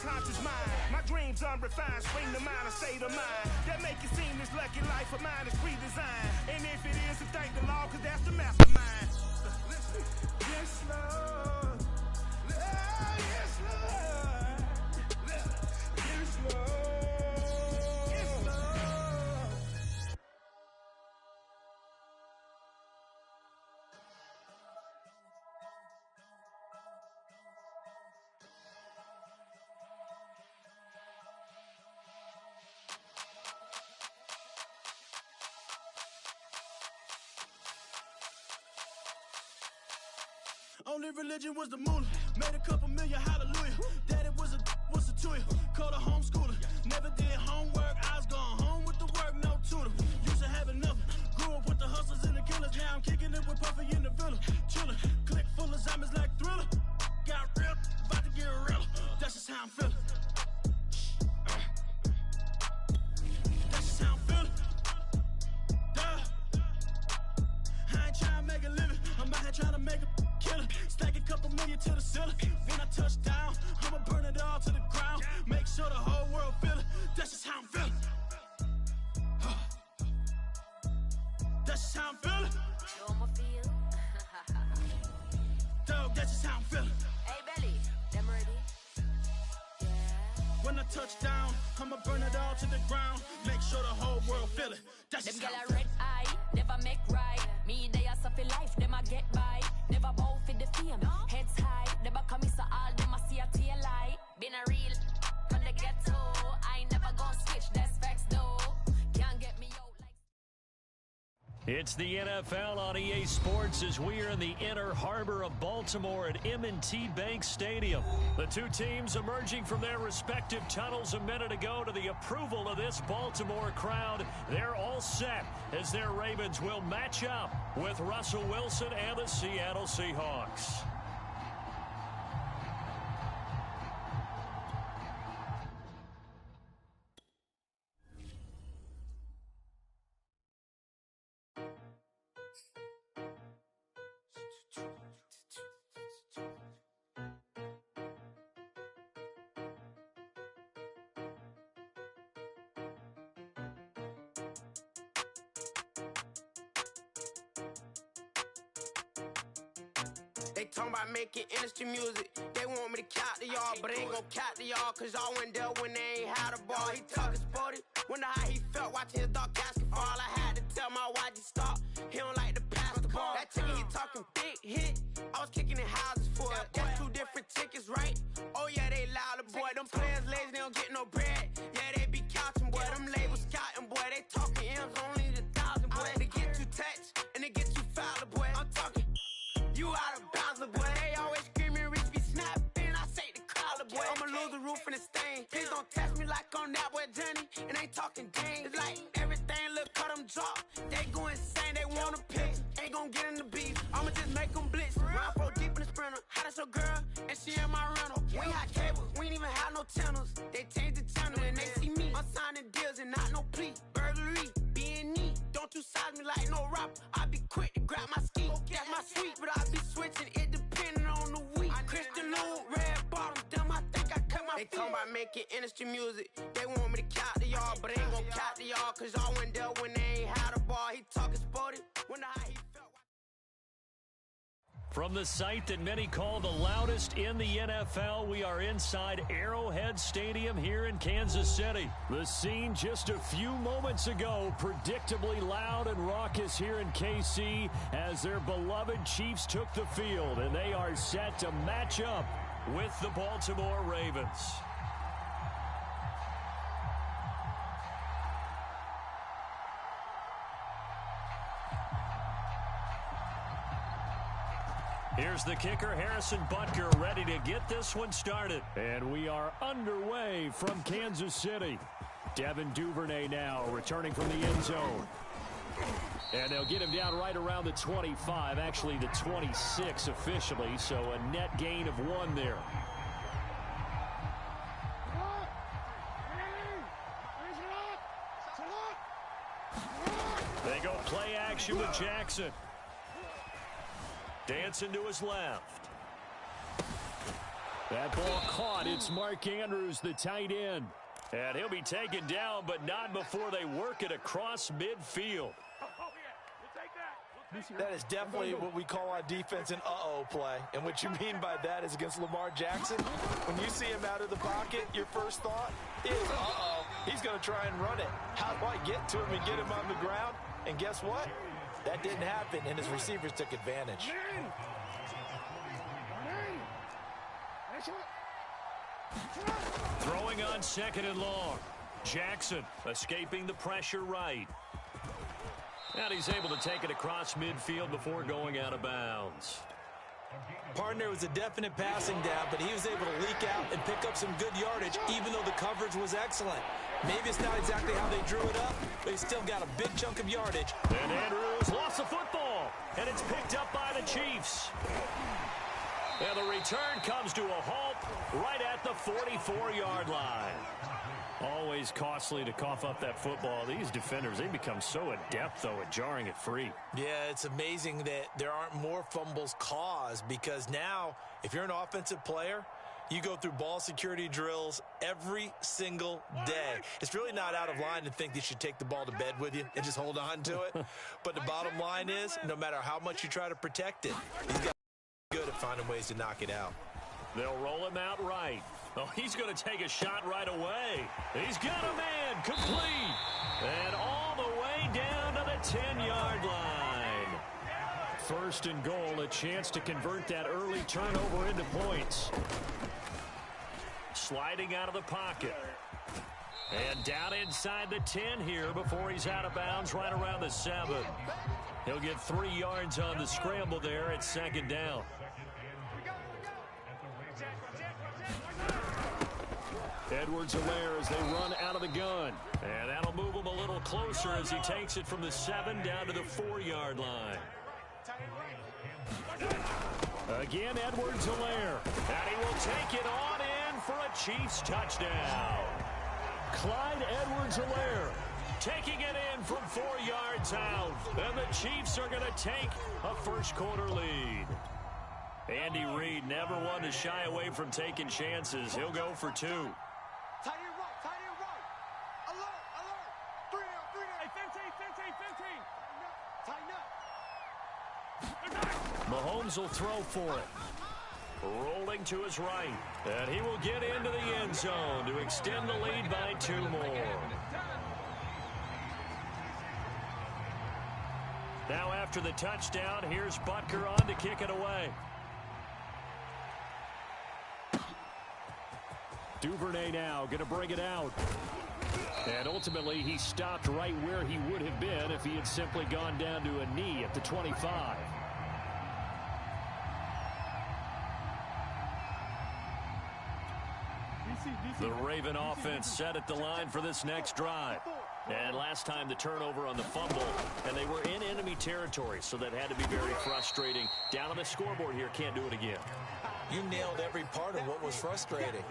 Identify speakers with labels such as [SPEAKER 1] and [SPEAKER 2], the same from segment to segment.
[SPEAKER 1] hunt is mine. My dreams unrefined, spring to mind, a state of mind that make it seem this lucky life of mine is pre-designed. And if it is, to thank the Lord, cause that's the mastermind. Yes, Lord. Yes, Lord. Yes, Lord. Yes, Lord.
[SPEAKER 2] Only religion was the moolah. Made a couple million, hallelujah. Daddy was a tuya. Called a homeschooler. Never did homework. I was going home with the work, no tutor. Used to have enough. Grew up with the hustlers and the killers. Now I'm kicking it with Puffy in the villa. Chillin'. Click full of zombies like Thriller. Got real. About to get real. That's just how I'm feeling. That's just how I'm feeling. Duh. I ain't trying to make a living. I'm out here trying to make a killer. Stack a couple million to the ceiling. When I touch down, I'ma burn it all to the ground. Make sure the whole world feel it. That's just how I'm feeling. That's just how I'm feeling.
[SPEAKER 3] I'ma feel.
[SPEAKER 2] Dog, that's just how I'm feeling.
[SPEAKER 3] Hey, Belly, them ready? Yeah.
[SPEAKER 2] When I touch down, I'ma burn it all to the ground. Make sure the whole world feel it. That's
[SPEAKER 3] Them
[SPEAKER 2] just
[SPEAKER 3] gal
[SPEAKER 2] how I'm
[SPEAKER 3] a
[SPEAKER 2] feeling.
[SPEAKER 3] red eye, never make right. Me, they are suffer life, them a get by. Never bow for the fame, heads high. Never come so all them a see a tail light. Been a real from the ghetto. I ain't never gon' switch, that's facts though. Can't get me out like.
[SPEAKER 4] It's the NFL on EA Sports as we are in the inner harbor of Baltimore at M&T Bank Stadium. The two teams emerging from their respective tunnels a minute ago to the approval of this Baltimore crowd. They're all set as their Ravens will match up with Russell Wilson and the Seattle Seahawks.
[SPEAKER 5] They talking about making industry music. They want me to count to y'all, but I ain't gon' count to y'all, cause y'all went there when they ain't had a ball. He talking sporty, wonder how he felt watching his dog casket fall. I had to tell my YG stop, he don't like to pass the ball. That chicken, he talking big hit, I was kicking in houses for it. That's two different tickets, right? Oh yeah, they louder, boy. Them players lazy, they don't get no bread. Yeah, they be couching, boy. Them labels scouting, boy. They talking M's only the 1,000, boy. They get you touched, and they get you fouled, boy. I'm talking. You out of bounds, boy. They always screaming, Rich be snapping. I say the collar, boy. I'ma lose the roof and the stain. Please don't test me like I'm that boy Johnny. And ain't talking dang. It's like everything look cut them drop. They go insane, they want a pitch. Ain't gon' get in the beef. I'ma just make them blitz. Round 4 deep in the sprinter. How that's your girl? And she in my rental. We had cables, we ain't even have no channels. They changed the channel and they see me. I'm signing deals and not no plea. Burglary, being neat. Don't you size me like no rapper. I be quick to grab my ski. That's my sweet, but I be switching it depending on the week. Christian Lou, red bottoms, damn, I think I cut my feet. They talking about making industry music. They want me to count to y'all, but I ain't gon' count to y'all, cause y'all went there when they ain't had a ball. He talking sporty, wonder how he felt.
[SPEAKER 4] From the site that many call the loudest in the NFL, we are inside Arrowhead Stadium here in Kansas City. The scene just a few moments ago, predictably loud and raucous here in KC as their beloved Chiefs took the field, and they are set to match up with the Baltimore Ravens. Here's the kicker, Harrison Butker, ready to get this one started. And we are underway from Kansas City. Devin Duvernay now returning from the end zone. And they'll get him down right around the 25, actually the 26 officially, so a net gain of 1 there. They go play action with Jackson. Dancing to his left. That ball caught. It's Mark Andrews, the tight end. And he'll be taken down, but not before they work it across midfield.
[SPEAKER 6] That is definitely what we call on defense an uh-oh play. And what you mean by that is against Lamar Jackson, when you see him out of the pocket, your first thought is, uh-oh, he's going to try and run it. How do I get to him and get him on the ground? And guess what? That didn't happen, and his receivers took advantage.
[SPEAKER 4] Throwing on 2nd and long. Jackson escaping the pressure right. And he's able to take it across midfield before going out of bounds.
[SPEAKER 6] Partner was a definite passing down, but he was able to leak out and pick up some good yardage, even though the coverage was excellent. Maybe it's not exactly how they drew it up, but he still got a big chunk of yardage.
[SPEAKER 4] And Andrews lost the football, and it's picked up by the Chiefs. And the return comes to a halt right at the 44-yard line. Always costly to cough up that football. These defenders, they become so adept, though, at jarring it free.
[SPEAKER 6] Yeah, it's amazing that there aren't more fumbles caused, because now, if you're an offensive player, you go through ball security drills every single day. It's really not out of line to think that you should take the ball to bed with you and just hold on to it. But the bottom line is, no matter how much you try to protect it, these guys are good at finding ways to knock it out.
[SPEAKER 4] They'll roll him out right. Oh, he's going to take a shot right away. He's got a man, complete. And all the way down to the 10-yard line. 1st and goal, a chance to convert that early turnover into points. Sliding out of the pocket. And down inside the 10 here before he's out of bounds right around the 7. He'll get 3 yards on the scramble there at 2nd down. Edwards-Helaire as they run out of the gun. And that'll move him a little closer as he takes it from the 7 down to the 4-yard line. Again, Edwards-Helaire. And he will take it on in for a Chiefs touchdown. Clyde Edwards-Helaire taking it in from 4 yards out. And the Chiefs are going to take a first-quarter lead. Andy Reid never one to shy away from taking chances. He'll go for 2.
[SPEAKER 2] Tight end right, tight end right. Alert, alert. 3 down. Hey, 15. Tighten up.
[SPEAKER 4] Mahomes will throw for it. Rolling to his right. And he will get into the end zone to extend the lead by 2 more. Now after the touchdown, here's Butker on to kick it away. Duvernay now going to bring it out. And ultimately, he stopped right where he would have been if he had simply gone down to a knee at the 25. The Raven offense set at the line for this next drive. And last time the turnover on the fumble, and they were in enemy territory, so that had to be very frustrating. Down on the scoreboard here, can't do it again.
[SPEAKER 6] You nailed every part of what was frustrating.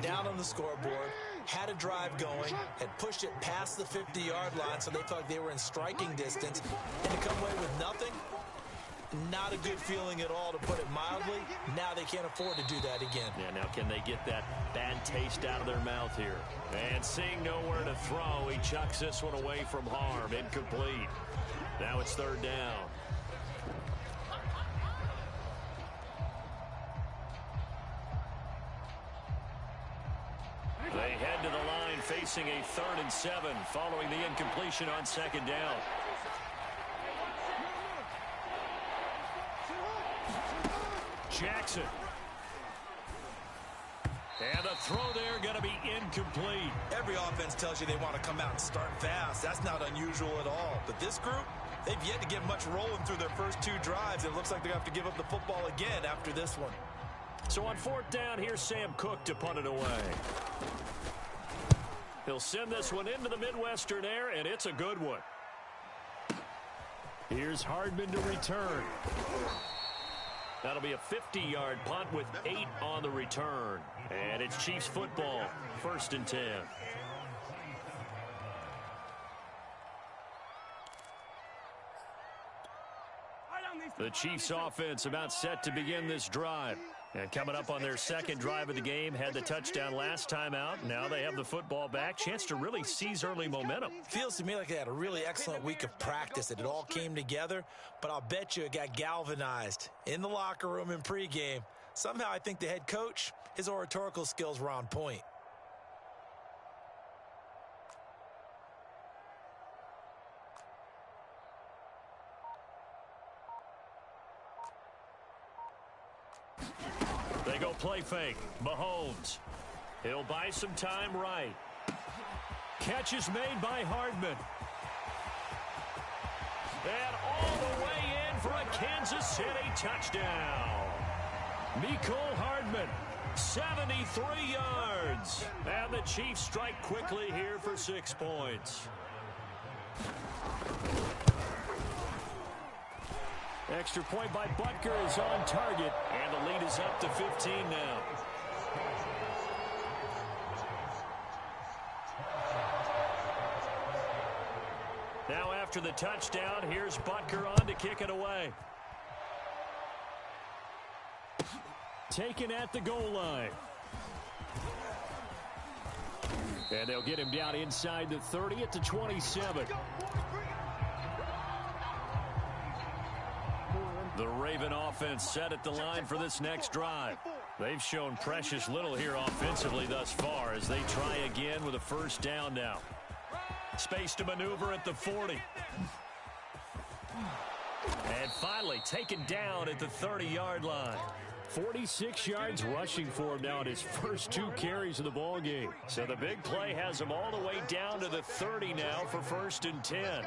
[SPEAKER 6] Down on the scoreboard, had a drive going, had pushed it past the 50-yard line so they felt like they were in striking distance, and to come away with nothing, not a good feeling at all, to put it mildly. Now they can't afford to do that again.
[SPEAKER 4] Yeah, now can they get that bad taste out of their mouth here? And seeing nowhere to throw, he chucks this one away from harm. Incomplete. Now it's 3rd down. They head to the line facing a 3rd and 7 following the incompletion on 2nd down. Jackson. And the throw there going to be incomplete.
[SPEAKER 6] Every offense tells you they want to come out and start fast. That's not unusual at all. But this group, they've yet to get much rolling through their first 2 drives. It looks like they're going to have to give up the football again after this one.
[SPEAKER 4] So on 4th down, here's Sam Cook to punt it away. He'll send this one into the Midwestern air, and it's a good one. Here's Hardman to return. That'll be a 50-yard punt with 8 on the return. And it's Chiefs football, 1st and 10. The Chiefs offense about set to begin this drive. And coming up on their second drive of the game, had the touchdown last time out. Now they have the football back. Chance to really seize early momentum.
[SPEAKER 6] Feels to me like they had a really excellent week of practice. It all came together, but I'll bet you it got galvanized in the locker room in pregame. Somehow I think the head coach, his oratorical skills were on point.
[SPEAKER 4] They go play fake. Mahomes. He'll buy some time right. Catch is made by Hardman. And all the way in for a Kansas City touchdown. Mecole Hardman, 73 yards. And the Chiefs strike quickly here for 6 points. Extra point by Butker is on target, and the lead is up to 15 now. Now after the touchdown, here's Butker on to kick it away. Taken at the goal line. And they'll get him down inside the 30 at the 27. The Raven offense set at the line for this next drive. They've shown precious little here offensively thus far as they try again with a first down now. Space to maneuver at the 40. And finally taken down at the 30-yard line. 46 yards rushing for him now in his first 2 carries of the ball game. So the big play has him all the way down to the 30 now for 1st and 10.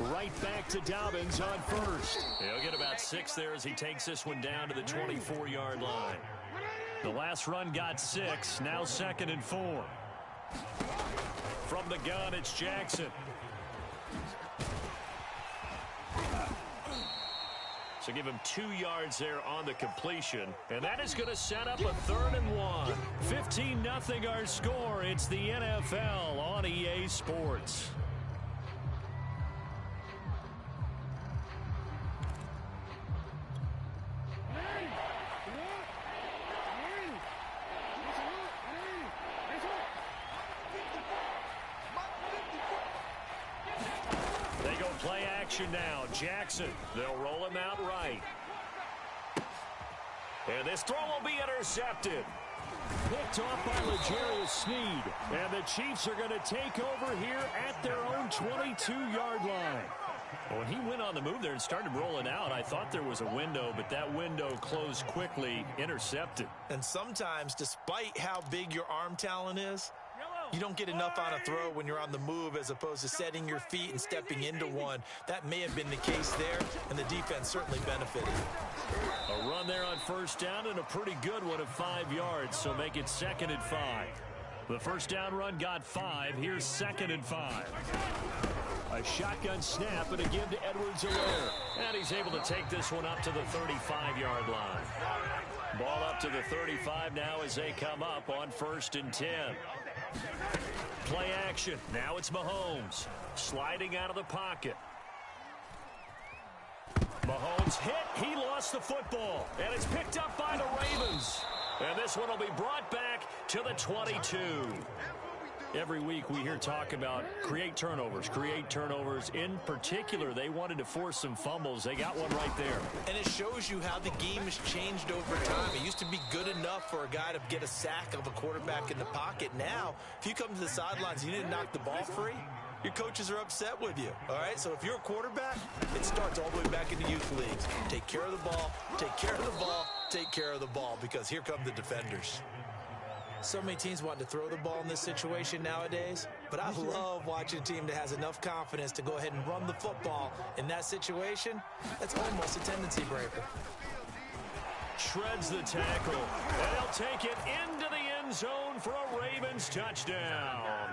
[SPEAKER 4] Right back to Dobbins on first. He'll get about 6 there as he takes this one down to the 24-yard line. The last run got 6, now 2nd and 4. From the gun, it's Jackson. So give him 2 yards there on the completion. And that is going to set up a 3rd and 1. 15-0 our score. It's the NFL on EA Sports. Play action now. Jackson. They'll roll him out right. And this throw will be intercepted. Picked off by L'Jarius Sneed. And the Chiefs are going to take over here at their own 22-yard line. When he went on the move there and started rolling out, I thought there was a window, but that window closed quickly, intercepted.
[SPEAKER 6] And sometimes, despite how big your arm talent is, you don't get enough on a throw when you're on the move as opposed to setting your feet and stepping into one. That may have been the case there, and the defense certainly benefited.
[SPEAKER 4] A run there on first down and a pretty good one of 5 yards, so make it 2nd and 5. The first down run got 5. Here's 2nd and 5. A shotgun snap and a give to Edwards-Helaire. And he's able to take this one up to the 35-yard line. Ball up to the 35 now as they come up on 1st and 10. Play action. Now it's Mahomes. Sliding out of the pocket. Mahomes hit. He lost the football. And it's picked up by the Ravens. And this one will be brought back to the 22. Every week we hear talk about create turnovers. In particular, they wanted to force some fumbles. They got one right there.
[SPEAKER 6] And it shows you how the game has changed over time. It used to be good enough for a guy to get a sack of a quarterback in the pocket. Now, if you come to the sidelines and you didn't knock the ball free, your coaches are upset with you. All right, so if you're a quarterback, it starts all the way back in the youth leagues. Take care of the ball, take care of the ball, take care of the ball, because here come the defenders. So many teams want to throw the ball in this situation nowadays, but I love watching a team that has enough confidence to go ahead and run the football in that situation. That's almost a tendency breaker.
[SPEAKER 4] Shreds the tackle. And he'll take it into the end zone for a Ravens touchdown.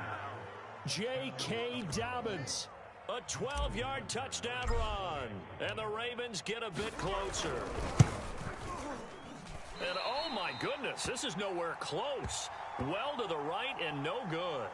[SPEAKER 4] J.K. Dobbins. A 12-yard touchdown run. And the Ravens get a bit closer. And oh my goodness, this is nowhere close. Well to the right and no good.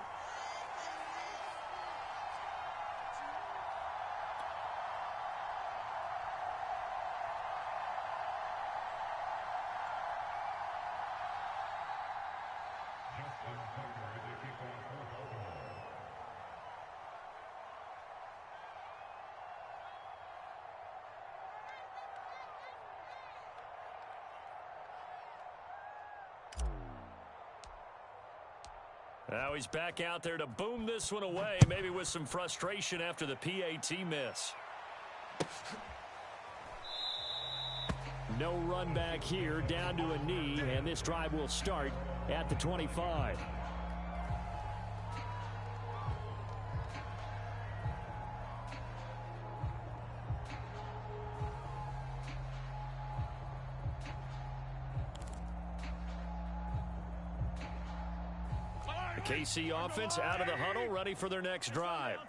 [SPEAKER 4] Now he's back out there to boom this one away, maybe with some frustration after the PAT miss. No run back here, down to a knee, and this drive will start at the 25. The KC offense out of the huddle, ready for their next drive.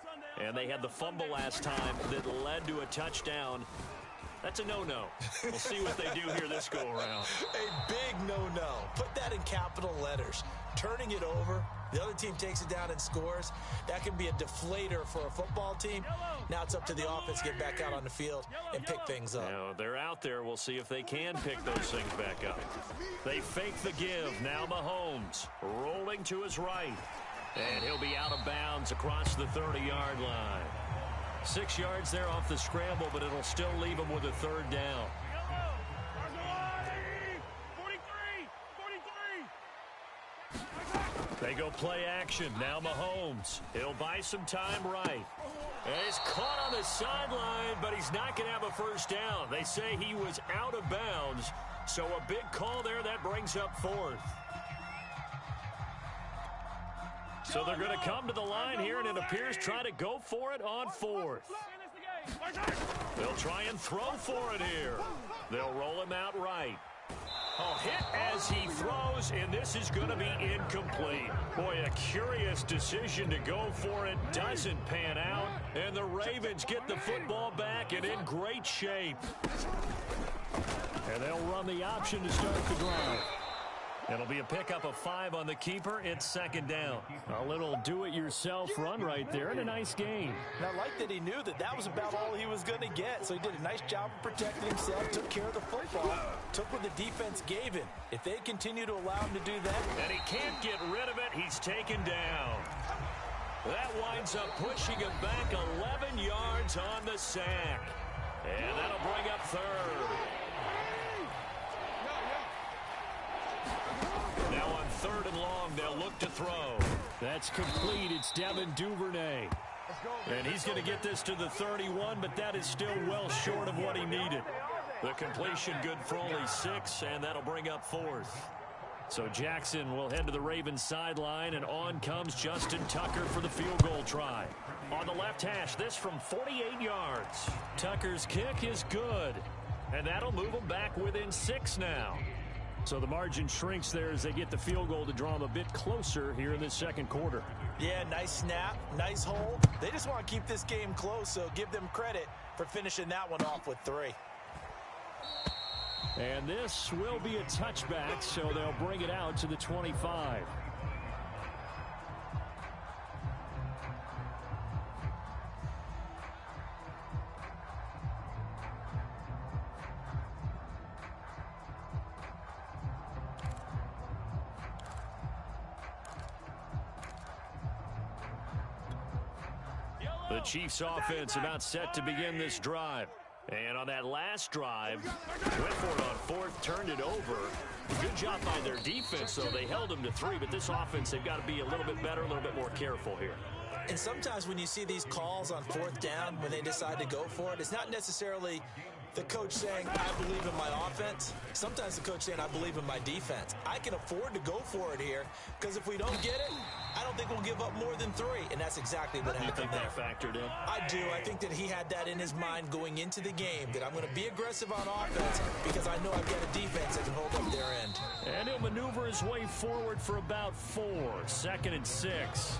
[SPEAKER 4] And they had the fumble last time that led to a touchdown. That's a no-no. We'll see what they do here this go-around.
[SPEAKER 6] A big no-no. Put that in capital letters. Turning it over, the other team takes it down and scores. That can be a deflator for a football team. Now it's up to the offense to get back out on the field and pick things up.
[SPEAKER 4] Now they're out there. We'll see if they can pick those things back up. They fake the give. Now Mahomes rolling to his right. And he'll be out of bounds across the 30-yard line. 6 yards there off the scramble, but it'll still leave him with a third down. They go play action. Now Mahomes. He'll buy some time right. And he's caught on the sideline, but he's not going to have a first down. They say he was out of bounds, so a big call there. That brings up fourth. So they're going to come to the line here, and it appears try to go for it on fourth. They'll try and throw for it here. They'll roll him out right. Oh, hit as he throws, and this is going to be incomplete. Boy, a curious decision to go for it. Doesn't pan out, and the Ravens get the football back and in great shape. And they'll run the option to start the drive. It'll be a pickup of 5 on the keeper. It's second down. A little do-it-yourself run right there and a nice gain.
[SPEAKER 6] And I like that he knew that that was about all he was going to get. So he did a nice job of protecting himself, took care of the football, took what the defense gave him. If they continue to allow him to do that.
[SPEAKER 4] And he can't get rid of it. He's taken down. That winds up pushing him back 11 yards on the sack. And that'll bring up third. Now on third and long, they'll look to throw. That's complete. It's Devin Duvernay. And he's going to get this to the 31, but that is still well short of what he needed. The completion good for only 6, and that'll bring up fourth. So Jackson will head to the Ravens sideline, and on comes Justin Tucker for the field goal try. On the left hash, this from 48 yards. Tucker's kick is good, and that'll move him back within 6 now. So the margin shrinks there as they get the field goal to draw them a bit closer here in this second quarter.
[SPEAKER 6] Yeah, nice snap, nice hold. They just want to keep this game close, so give them credit for finishing that one off with 3.
[SPEAKER 4] And this will be a touchback, so they'll bring it out to the 25. The Chiefs offense about set to begin this drive. And on that last drive, went for it on fourth, turned it over. Good job by their defense, though. They held them to 3, but this offense, they've got to be a little bit better, a little bit more careful here.
[SPEAKER 6] And sometimes when you see these calls on fourth down, when they decide to go for it, it's not necessarily the coach saying, I believe in my offense. Sometimes the coach saying, I believe in my defense. I can afford to go for it here, because if we don't get it, I don't think we'll give up more than 3. And that's exactly what happened there.
[SPEAKER 4] You think that factored in?
[SPEAKER 6] I do. I think that he had that in his mind going into the game, that I'm going to be aggressive on offense because I know I've got a defense that can hold up their end.
[SPEAKER 4] And he'll maneuver his way forward for about 4. 2nd and 6.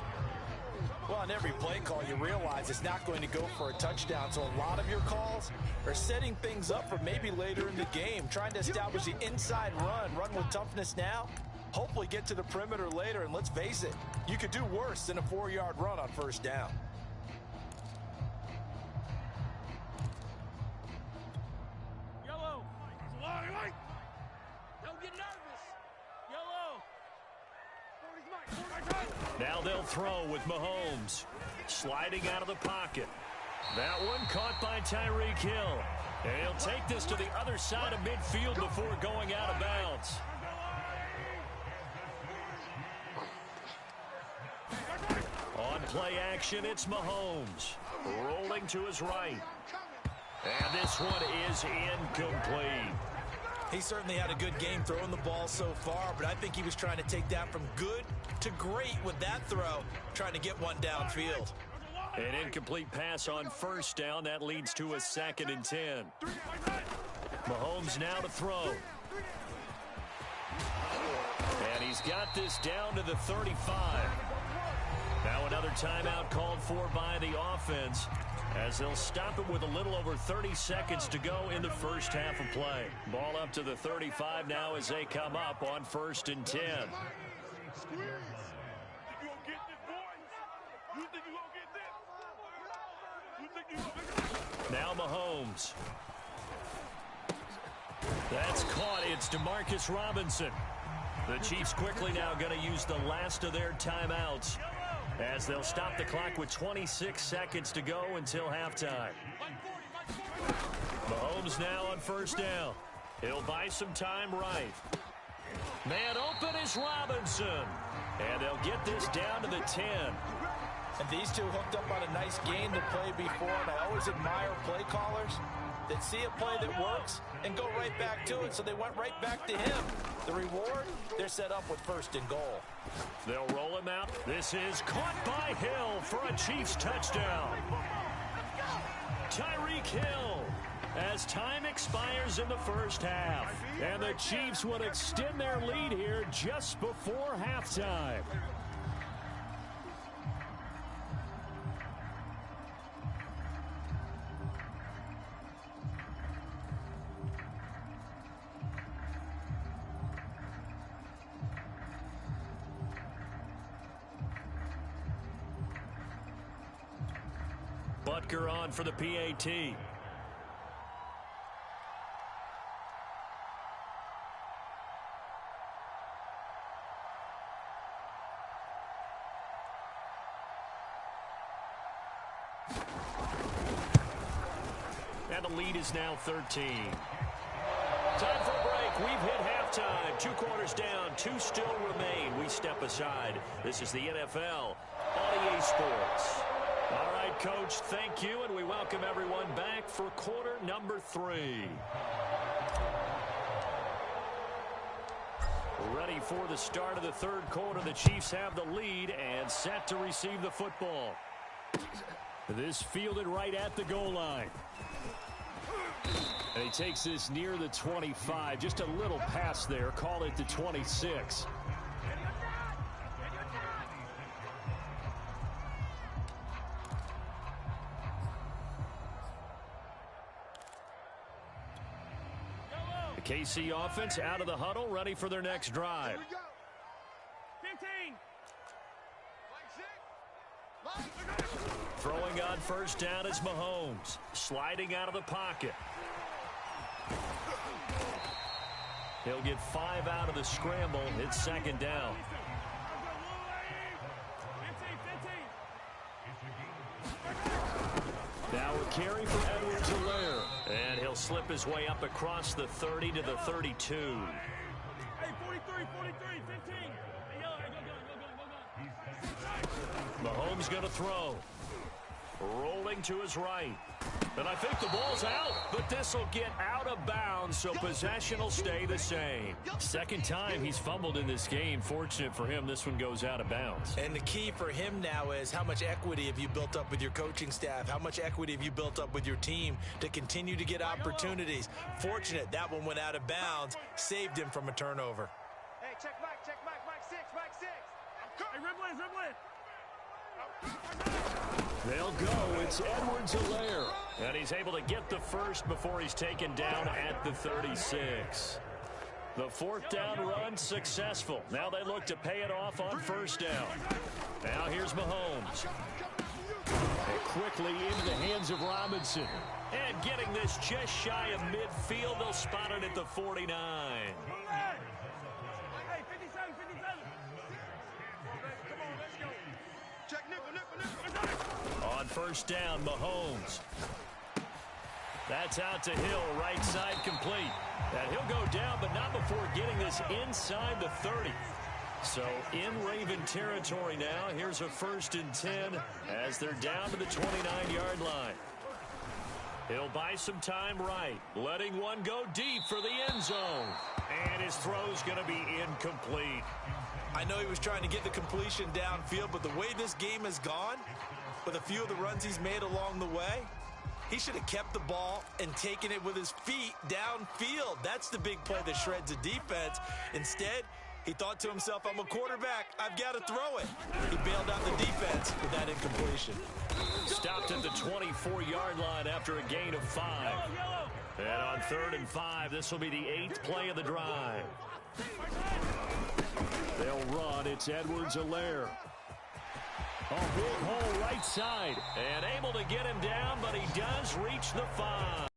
[SPEAKER 6] Well, on every play call, you realize it's not going to go for a touchdown. So a lot of your calls are setting things up for maybe later in the game, trying to establish the inside run with toughness now, hopefully get to the perimeter later. And let's face it, you could do worse than a 4-yard run on first down.
[SPEAKER 2] Yellow. Don't get nervous. Yellow.
[SPEAKER 4] Now they'll throw with Mahomes. Sliding out of the pocket. That one caught by Tyreek Hill. And he'll take this to the other side of midfield before going out of bounds. play action. It's Mahomes rolling to his right. And this one is incomplete.
[SPEAKER 6] He certainly had a good game throwing the ball so far, but I think he was trying to take that from good to great with that throw, trying to get one downfield.
[SPEAKER 4] An incomplete pass on first down. That leads to a 2nd and 10. Mahomes now to throw. And he's got this down to the 35. Now another timeout called for by the offense, as they'll stop it with a little over 30 seconds to go in the first half of play. Ball up to the 35 now as they come up on 1st and 10. Now Mahomes. That's caught. It's Demarcus Robinson. The Chiefs quickly now going to use the last of their timeouts, as they'll stop the clock with 26 seconds to go until halftime. Mahomes now on 1st down. He'll buy some time right. Man open is Robinson. And they'll get this down to the 10.
[SPEAKER 6] And these two hooked up on a nice game to play before, and I always admire play callers that see a play that works and go right back to it, so they went right back to him. The reward, they're set up with 1st and goal.
[SPEAKER 4] They'll roll him out. This is caught by Hill for a Chiefs touchdown. Tyreek Hill, as time expires in the first half. And the Chiefs would extend their lead here just before halftime. Butker on for the PAT. And the lead is now 13. Time for a break. We've hit halftime. 2 quarters down. 2 still remain. We step aside. This is the NFL on EA Sports. All right, Coach, thank you, and we welcome everyone back for quarter number 3. Ready for the start of the 3rd quarter. The Chiefs have the lead and set to receive the football. This fielded right at the goal line. And he takes this near the 25. Just a little pass there. Call it the 26. The KC offense out of the huddle, ready for their next drive.
[SPEAKER 1] 15.
[SPEAKER 4] Throwing on 1st down is Mahomes. Sliding out of the pocket. He'll get 5 out of the scramble. It's 2nd down. Now a carry for Edwards-Helaire. And he'll slip his way up across the 30 to the 32.
[SPEAKER 1] Hey, 43, 15. Go.
[SPEAKER 4] Mahomes going to throw. Rolling to his right. And I think the ball's out, but this will get out of bounds, so possession will stay the same. 2nd time he's fumbled in this game. Fortunate for him, this one goes out of bounds.
[SPEAKER 6] And the key for him now is how much equity have you built up with your coaching staff? How much equity have you built up with your team to continue to get opportunities? Fortunate that one went out of bounds, saved him from a turnover.
[SPEAKER 1] Hey, check Mike 6. Hey, Riblin.
[SPEAKER 4] They'll go. It's Edwards-Helaire. And he's able to get the first before he's taken down at the 36. The 4th down run successful. Now they look to pay it off on 1st down. Now here's Mahomes. And quickly into the hands of Robinson. And getting this just shy of midfield. They'll spot it at the 49.
[SPEAKER 1] Hey, 57. Come on, let's go. Check nickel.
[SPEAKER 4] On 1st down, Mahomes. That's out to Hill, right side complete. And he'll go down, but not before getting this inside the 30. So in Raven territory now, here's a 1st and 10 as they're down to the 29-yard line. He'll buy some time right, letting one go deep for the end zone. And his throw's going to be incomplete.
[SPEAKER 6] I know he was trying to get the completion downfield, but the way this game has gone, with a few of the runs he's made along the way, he should have kept the ball and taken it with his feet downfield. That's the big play that shreds a defense. Instead, he thought to himself, I'm a quarterback. I've got to throw it. He bailed out the defense with that incompletion.
[SPEAKER 4] Stopped at the 24-yard line after a gain of 5. And on 3rd and 5, this will be the 8th play of the drive. They'll run. It's Edwards-Helaire. Oh, big hole right side. And able to get him down, but he does reach the 5.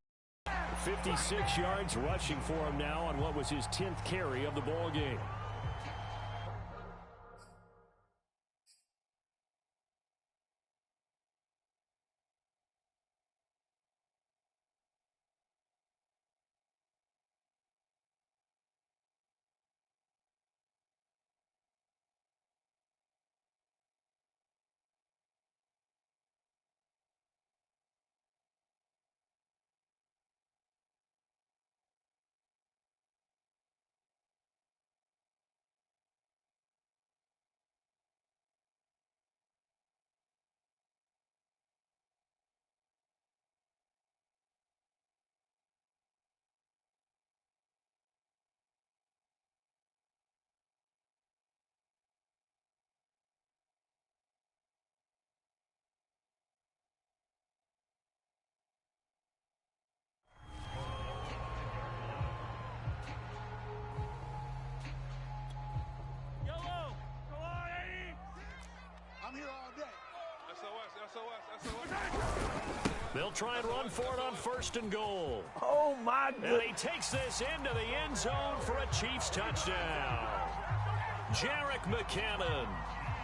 [SPEAKER 4] 56 yards rushing for him now on what was his 10th carry of the ball game. They'll try and run for it on 1st and goal.
[SPEAKER 7] Oh, my goodness.
[SPEAKER 4] And he takes this into the end zone for a Chiefs touchdown. Jerick McKinnon,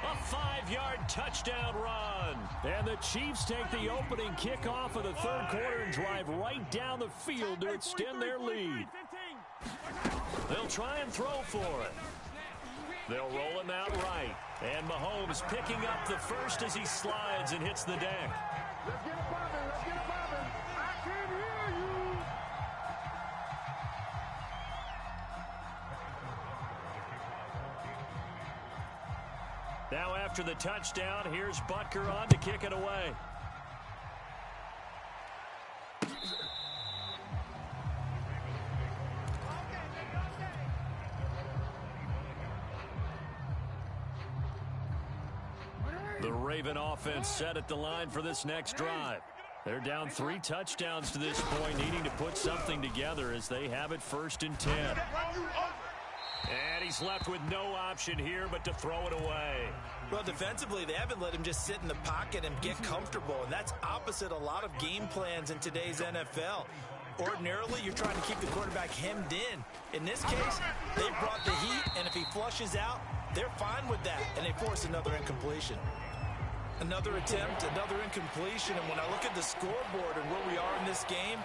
[SPEAKER 4] a 5-yard touchdown run. And the Chiefs take the opening kickoff of the 3rd quarter and drive right down the field to extend their lead. They'll try and throw for it. They'll roll him out right. And Mahomes picking up the first as he slides and hits the deck.
[SPEAKER 7] Let's get it poppin'. Let's get it poppin'. I can hear you.
[SPEAKER 4] Now after the touchdown, here's Butker on to kick it away. The Raven offense set at the line for this next drive. They're down 3 touchdowns to this point, needing to put something together as they have it 1st and 10. And he's left with no option here but to throw it away.
[SPEAKER 6] Well, defensively, they haven't let him just sit in the pocket and get comfortable, and that's opposite a lot of game plans in today's NFL. Ordinarily, you're trying to keep the quarterback hemmed in. In this case, they brought the heat, and if he flushes out, they're fine with that, and they force another incompletion. Another attempt, another incompletion, and when I look at the scoreboard and where we are in this game,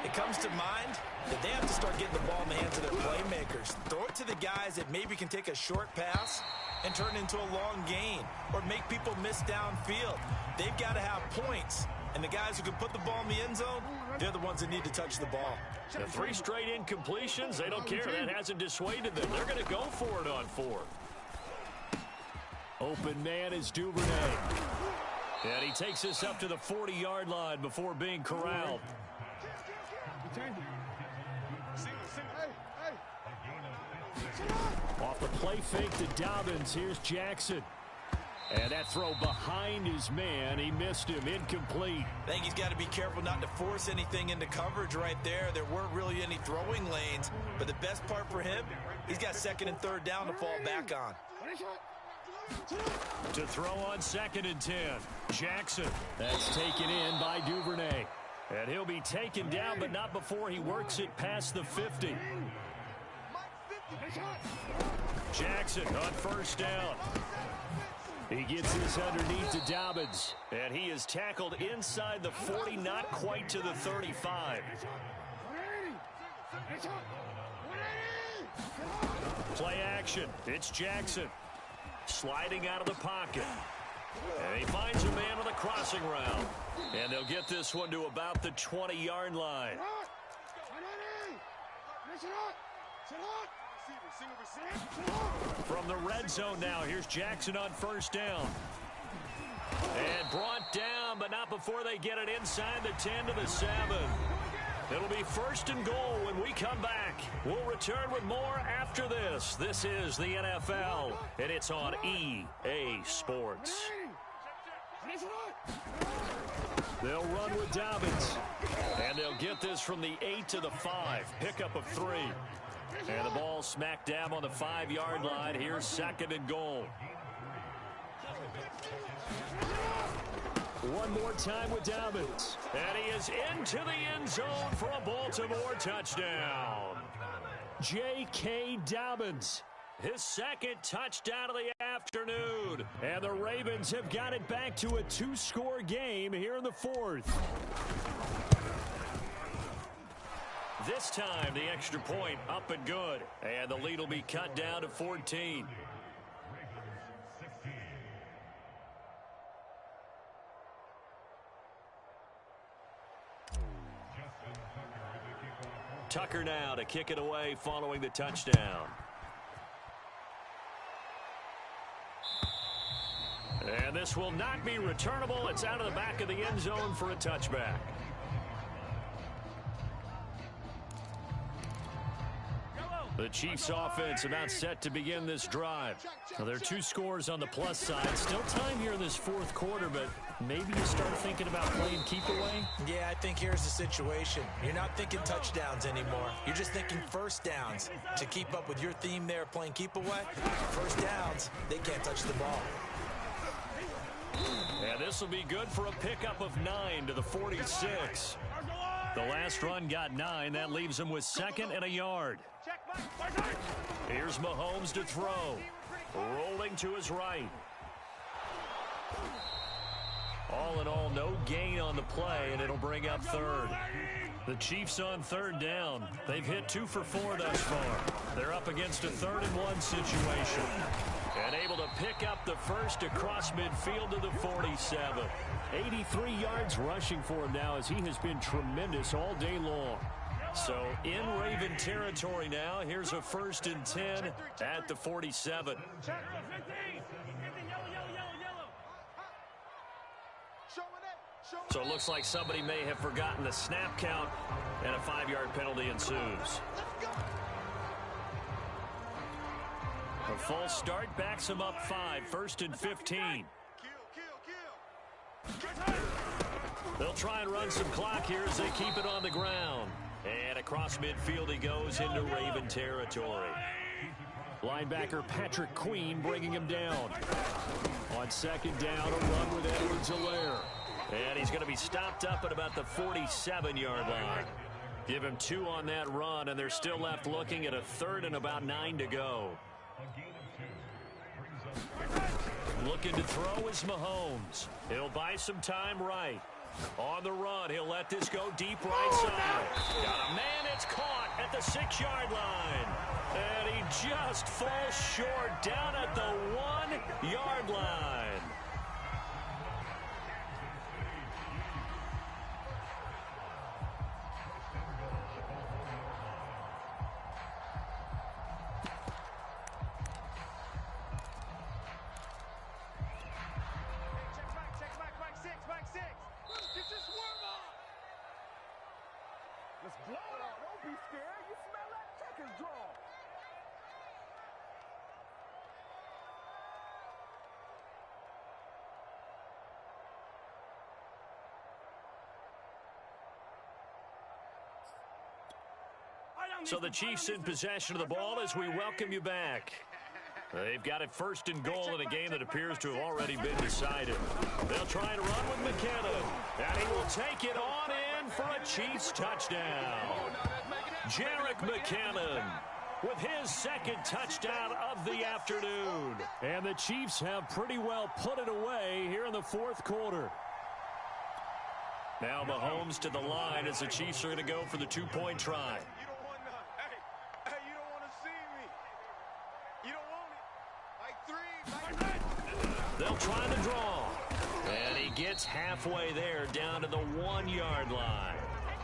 [SPEAKER 6] it comes to mind that they have to start getting the ball in the hands of their playmakers. Throw it to the guys that maybe can take a short pass and turn it into a long gain or make people miss downfield. They've got to have points, and the guys who can put the ball in the end zone, they're the ones that need to touch the ball.
[SPEAKER 4] The 3 straight incompletions, they don't care. That hasn't dissuaded them. They're going to go for it on 4th. Open man is Duvernay. And he takes this up to the 40-yard line before being corralled. Off the play fake to Dobbins, here's Jackson. And that throw behind his man, he missed him, incomplete.
[SPEAKER 6] I think he's got to be careful not to force anything into coverage right there. There weren't really any throwing lanes, but the best part for him, he's got 2nd and 3rd down to fall back on.
[SPEAKER 4] To throw on 2nd and 10. Jackson. That's taken in by Duvernay. And he'll be taken down, but not before he works it past the 50. Jackson on 1st down. He gets this underneath to Dobbins. And he is tackled inside the 40, not quite to the 35. Play action. It's Jackson. Sliding out of the pocket. And he finds a man on the crossing route. And they'll get this one to about the 20-yard line. From the red zone now, here's Jackson on first down. And brought down, but not before they get it inside the 10 to the 7. It'll be first and goal when we come back. We'll return with more after this. This is the NFL, and it's on EA Sports. They'll run with Dobbins. And they'll get this from the 8 to the 5. Pickup of 3. And the ball smack dab on the 5-yard line. Here's second and goal. One more time with Dobbins. And he is into the end zone for a Baltimore touchdown. J.K. Dobbins, his second touchdown of the afternoon. And the Ravens have got it back to a 2-score game here in the 4th. This time, the extra point up and good. And the lead will be cut down to 14. Tucker now to kick it away following the touchdown. And this will not be returnable. It's out of the back of the end zone for a touchback. The Chiefs offense about set to begin this drive. Now, there are 2 scores on the plus side. Still time here in this 4th quarter, but maybe you start thinking about playing keep away?
[SPEAKER 6] Yeah, I think here's the situation. You're not thinking touchdowns anymore. You're just thinking first downs. To keep up with your theme there, playing keep away, first downs, they can't touch the ball.
[SPEAKER 4] And this will be good for a pickup of 9 to the 46. The last run got 9. That leaves him with 2nd and a yard. Here's Mahomes to throw. Rolling to his right. All in all, no gain on the play, and it'll bring up 3rd. The Chiefs on 3rd down. They've hit 2 for 4 thus far. They're up against a 3rd and 1 situation. And able to pick up the first across midfield to the 47. 83 yards rushing for him now as he has been tremendous all day long. So in Raven territory now, here's a 1st and 10 at the 47. So it looks like somebody may have forgotten the snap count, and a 5-yard penalty ensues. A false start backs him up 5, 1st and 15. They'll try and run some clock here as they keep it on the ground. And across midfield he goes into Raven territory. Linebacker Patrick Queen bringing him down. On 2nd down, a run with Edwards-Helaire. And he's going to be stopped up at about the 47-yard line. Give him 2 on that run, and they're still left looking at a 3rd and about 9 to go. Looking to throw is Mahomes. He'll buy some time right. On the run, he'll let this go deep right side. Got a man, it's caught at the 6-yard line. And he just falls short down at the 1-yard line.
[SPEAKER 7] Let's blow it out. Don't be scared. You smell that? Check his draw.
[SPEAKER 4] So the Chiefs in possession of the ball as we welcome you back. They've got it 1st and goal in a game that appears to have already been decided. They'll try to run with McKinnon. And he will take it on in for a Chiefs touchdown. Jerick McKinnon with his 2nd touchdown of the afternoon. And the Chiefs have pretty well put it away here in the 4th quarter. Now Mahomes to the line as the Chiefs are going to go for the 2-point try. They'll try the draw. And he gets halfway there, down to the 1-yard line.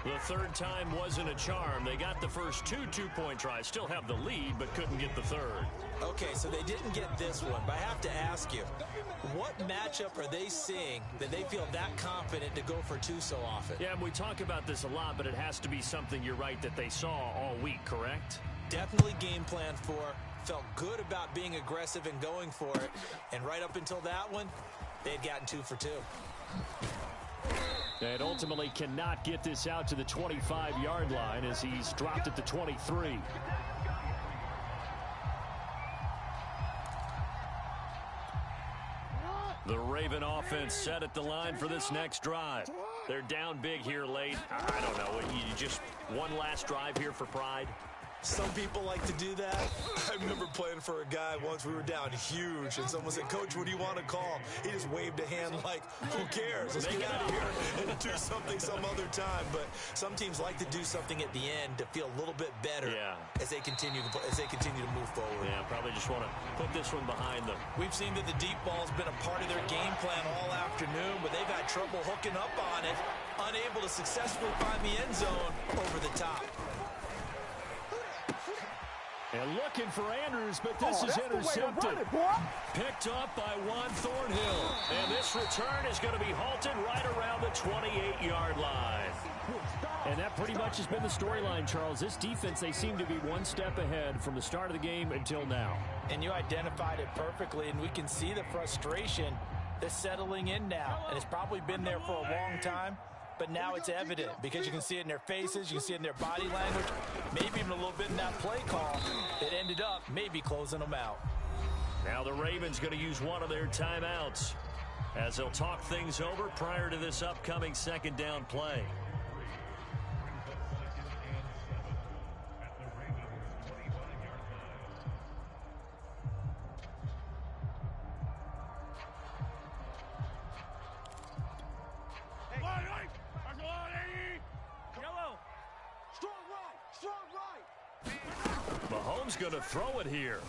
[SPEAKER 4] The third time wasn't a charm. They got the first two-point tries. Still have the lead, but couldn't get the third.
[SPEAKER 6] Okay, so they didn't get this one, but I have to ask you, what matchup are they seeing that they feel that confident to go for two so often?
[SPEAKER 4] Yeah, and we talk about this a lot, but it has to be something, you're right, that they saw all week, correct?
[SPEAKER 6] Definitely game planned for, felt good about being aggressive and going for it, and right up until that one, they had gotten 2 for 2.
[SPEAKER 4] And ultimately cannot get this out to the 25-yard line as he's dropped at the 23. The Raven offense set at the line for this next drive. They're down big here late. I don't know. You just one last drive here for pride.
[SPEAKER 6] Some people like to do that. I remember playing for a guy once. We were down huge, and someone said, "Coach, what do you want to call?" He just waved a hand like, "Who cares? Let's get out of here and do something some other time." But some teams like to do something at the end to feel a little bit better as they continue to move forward.
[SPEAKER 4] Yeah, probably just want to put this one behind them.
[SPEAKER 6] We've seen that the deep ball's been a part of their game plan all afternoon, but they've had trouble hooking up on it, unable to successfully find the end zone over the top.
[SPEAKER 4] And looking for Andrews, but this is intercepted. Picked up by Juan Thornhill. And this return is going to be halted right around the 28-yard line. And that pretty much has been the storyline, Charles. This defense, they seem to be one step ahead from the start of the game until now.
[SPEAKER 6] And you identified it perfectly, and we can see the frustration that's settling in now. And it's probably been there for a long time. But now it's evident because you can see it in their faces, you can see it in their body language, maybe even a little bit in that play call that ended up maybe closing them out.
[SPEAKER 4] Now the Ravens going to use one of their timeouts as they'll talk things over prior to this upcoming second down play. Mahomes going to throw it here.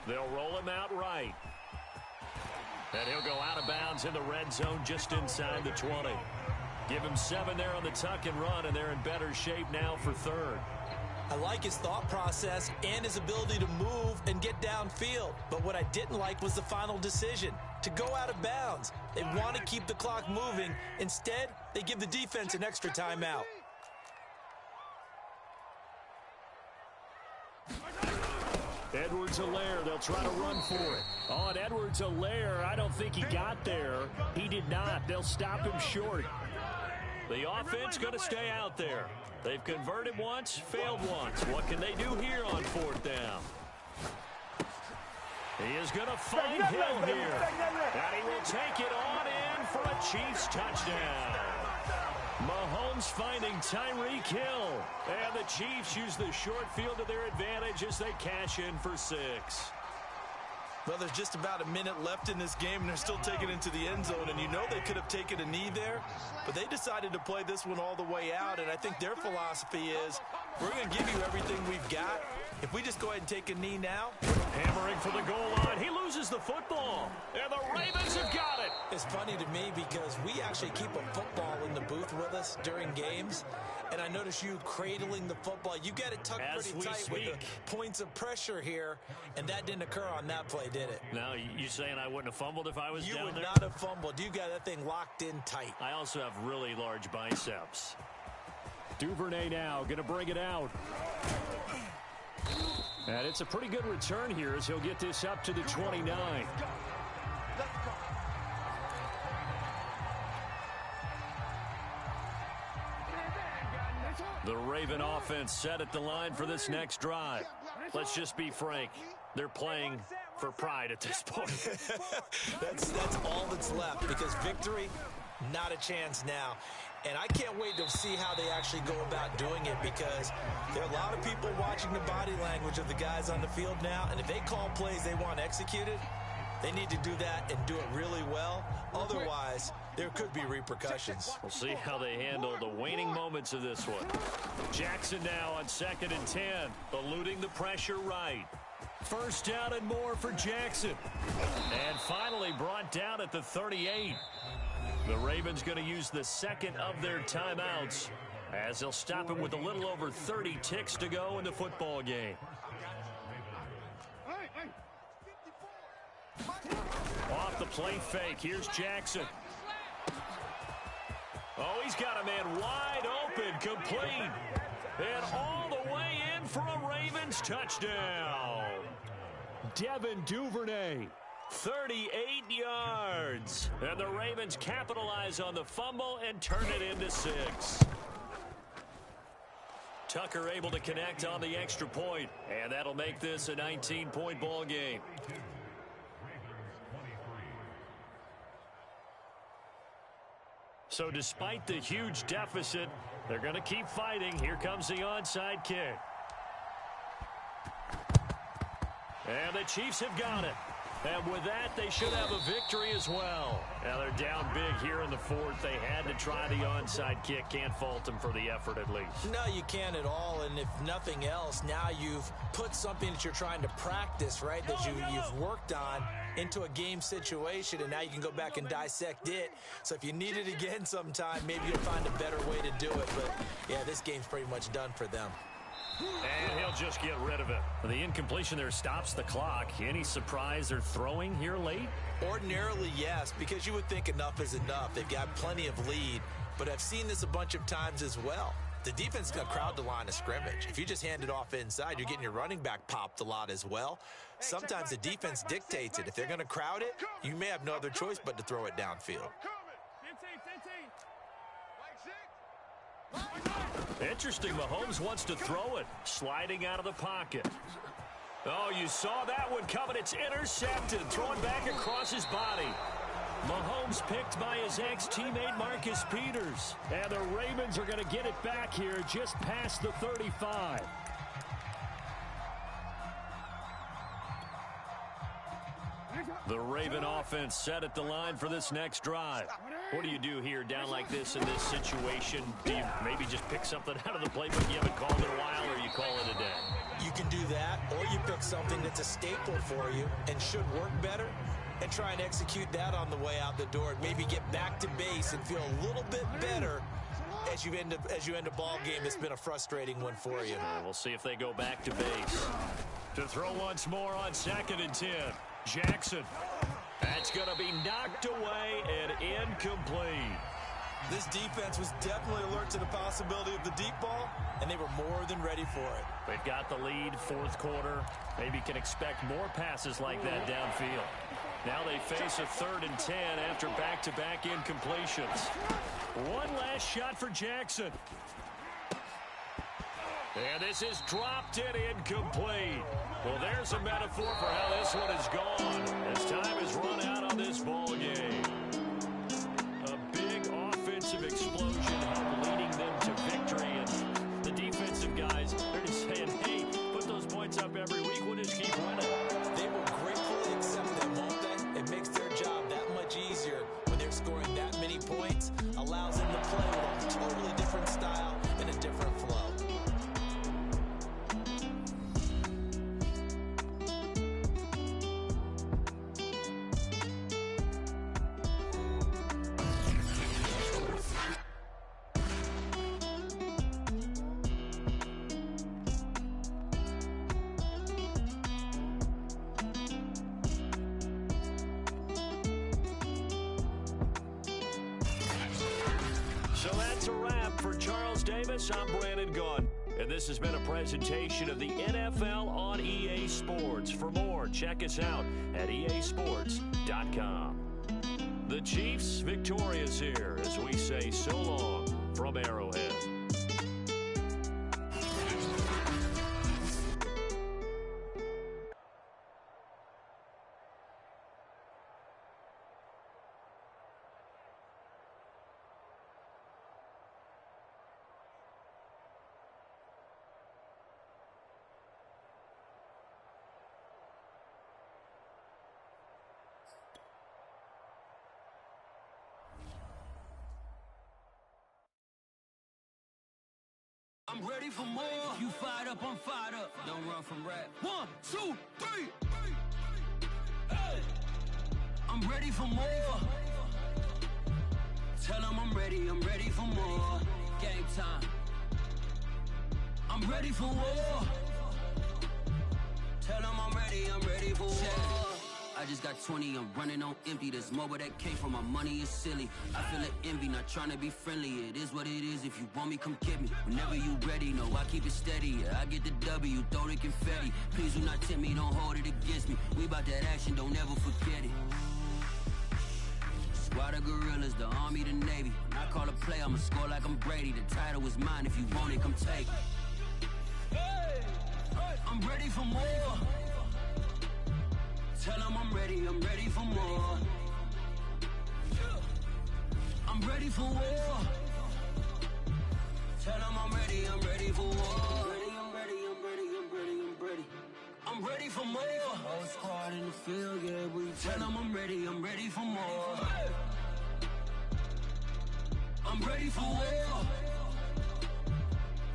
[SPEAKER 4] They'll roll him out right. And he'll go out of bounds in the red zone just inside the 20. Give him 7 there on the tuck and run, and they're in better shape now for third.
[SPEAKER 6] I like his thought process and his ability to move and get downfield. But what I didn't like was the final decision, to go out of bounds. They want to keep the clock moving. Instead, they give the defense an extra timeout.
[SPEAKER 4] Edwards-Helaire, they'll try to run for it. On Edwards-Helaire, I don't think he got there. He did not. They'll stop him short. The offense going to stay out there. They've converted once, failed once. What can they do here on fourth down? He is going to find Hill here. And he will take it on in for a Chiefs touchdown. Mahomes finding Tyreek Hill. And the Chiefs use the short field to their advantage as they cash in for 6.
[SPEAKER 6] Well, there's just about a minute left in this game, and they're still taking it into the end zone. And you know they could have taken a knee there, but they decided to play this one all the way out. And I think their philosophy is, we're going to give you everything we've got. If we just go ahead and take a knee now.
[SPEAKER 4] Hammering for the goal line. He loses the football. And the Ravens have got it.
[SPEAKER 6] It's funny to me because we actually keep a football in the booth with us during games. And I notice you cradling the football. You got it tucked pretty tight with the points of pressure here. And that didn't occur on that play, did it?
[SPEAKER 4] No, you saying I wouldn't have fumbled if I was down there?
[SPEAKER 6] You would not have fumbled. You got that thing locked in tight.
[SPEAKER 4] I also have really large biceps. Duvernay now going to bring it out. And it's a pretty good return here as he'll get this up to the 29. The Raven offense set at the line for this next drive. Let's just be frank. They're playing for pride at this point.
[SPEAKER 6] that's all that's left because victory, not a chance now. And I can't wait to see how they actually go about doing it because there are a lot of people watching the body language of the guys on the field now. And if they call plays they want executed, they need to do that and do it really well. Otherwise, there could be repercussions.
[SPEAKER 4] We'll see how they handle the waning moments of this one. Jackson now on 2nd and 10, eluding the pressure right. First down and more for Jackson. And finally brought down at the 38. The Ravens going to use the second of their timeouts as they'll stop him with a little over 30 ticks to go in the football game. Off the play fake, here's Jackson. Oh, he's got a man wide open, complete. And all the way in for a Ravens touchdown. Devin Duvernay, 38 yards. And the Ravens capitalize on the fumble and turn it into 6. Tucker able to connect on the extra point, and that'll make this a 19-point ball game. So despite the huge deficit, they're going to keep fighting. Here comes the onside kick. And the Chiefs have got it. And with that, they should have a victory as well. Now they're down big here in the fourth. They had to try the onside kick. Can't fault them for the effort at least.
[SPEAKER 6] No, you can't at all. And if nothing else, now you've put something that you're trying to practice, right, that you've worked on into a game situation, and now you can go back and dissect it. So if you need it again sometime, maybe you'll find a better way to do it. But, yeah, this game's pretty much done for them.
[SPEAKER 4] And he'll just get rid of it. The incompletion there stops the clock. Any surprise they're throwing here late?
[SPEAKER 6] Ordinarily, yes, because you would think enough is enough. They've got plenty of lead, but I've seen this a bunch of times as well. The defense is going to crowd the line of scrimmage. If you just hand it off inside, you're getting your running back popped a lot as well. Sometimes the defense dictates it. If they're going to crowd it, you may have no other choice but to throw it downfield.
[SPEAKER 4] Interesting, Mahomes wants to throw it, sliding out of the pocket. Oh, you saw that one coming. It's intercepted, thrown back across his body. Mahomes picked by his ex-teammate Marcus Peters. And the Ravens are going to get it back here just past the 35. The Raven offense set at the line for this next drive. What do you do here down like this in this situation? Do you maybe just pick something out of the playbook you haven't called in a while, or you call it a day?
[SPEAKER 6] You can do that, or you pick something that's a staple for you and should work better and try and execute that on the way out the door and maybe get back to base and feel a little bit better as you end a ball game that's been a frustrating one for you.
[SPEAKER 4] We'll see if they go back to base. To throw once more on 2nd and 10. Jackson. That's going to be knocked away and incomplete.
[SPEAKER 6] This defense was definitely alert to the possibility of the deep ball, and they were more than ready for it.
[SPEAKER 4] They've got the lead, fourth quarter. Maybe can expect more passes like that downfield. Now they face a 3rd and 10 after back-to-back incompletions. One last shot for Jackson. And this is dropped and incomplete. Well, there's a metaphor for how this one is gone. As time has run out on this ball game. A big offensive explosion helped leading them to victory. And the defensive guys, they're just saying, hey, put those points up every week. We'll just keep winning.
[SPEAKER 6] They will gratefully accept them, won't they? It makes their job that much easier when they're scoring that many points. Allows them to play with a totally different style and a different flow.
[SPEAKER 4] So that's a wrap for Charles Davis. I'm Brandon Gunn. And this has been a presentation of the NFL on EA Sports. For more, check us out at easports.com. The Chiefs victorious here as we say so long from Arrowhead.
[SPEAKER 2] I'm ready for more. You fired up, I'm fired up. Don't run from rap. 1, 2, 3. Hey. I'm ready for more. Tell them I'm ready for more. Game time. I'm ready for war. Tell them I'm ready for war. I just got 20, I'm running on empty. There's more where that came from, my money is silly. I feel it envy, not trying to be friendly. It is what it is, if you want me, come get me. Whenever you ready, no, I keep it steady. Yeah, I get the W, throw the confetti. Please do not tempt me, don't hold it against me. We about that action, don't ever forget it. Squad of gorillas, the army, the navy. When I call a play, I'ma score like I'm Brady. The title is mine, if you want it, come take it. Hey, I'm ready for more. Tell them I'm ready for more. I'm ready for war. Tell them I'm ready for war. I'm ready. I'm ready for more. Whole squad in the field, yeah, we tell them I'm ready for more. I'm ready for war.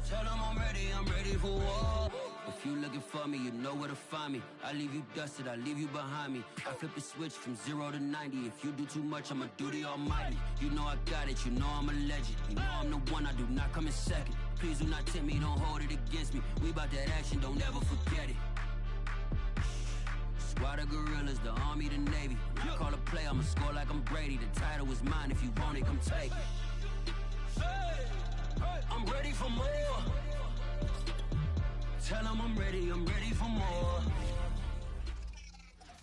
[SPEAKER 2] Tell them I'm ready for war. If you looking for me, you know where to find me. I leave you dusted, I leave you behind me. I flip the switch from 0 to 90. If you do too much, I'ma do the almighty. You know I got it, you know I'm a legend. You know I'm the one, I do not come in second. Please do not tempt me, don't hold it against me. We about that action, don't ever forget it. Squad of gorillas, the army, the navy. When I call a play, I'ma score like I'm Brady. The title is mine, if you want it, come take it. I'm ready for more. Tell them I'm ready for more.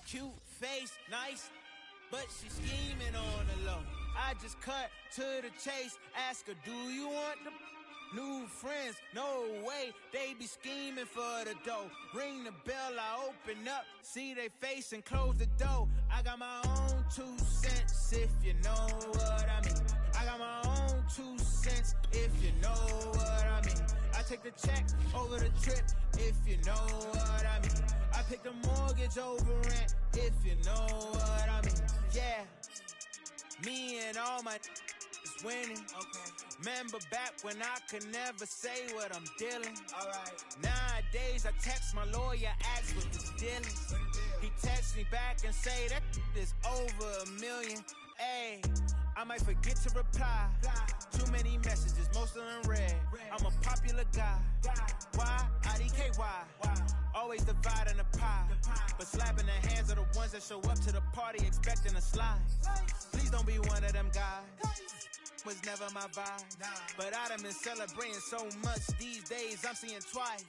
[SPEAKER 8] Cute face, nice, but she scheming on the low. I just cut to the chase, ask her, do you want the new friends? No way, they be scheming for the dough. Ring the bell, I open up, see they face and close the door. I got my own 2 cents, if you know what I mean. I got my own 2 cents, if you know what I mean. I take the check over the trip, if you know what I mean. I pick the mortgage over rent, if you know what I mean. Yeah, me and all my is winning. Okay. Remember back when I could never say what I'm dealing. Alright. Nowadays I text my lawyer, ask what the deal is. He texts me back and say that is over $1 million. Ayy, I might forget to reply. Too many messages, most of them read. I'm a popular guy. Why? IDKY. Always dividing the pie, but slapping the hands of the ones that show up to the party expecting a slide. Please don't be one of them guys. Was never my vibe, but I done been celebrating so much these days I'm seeing twice.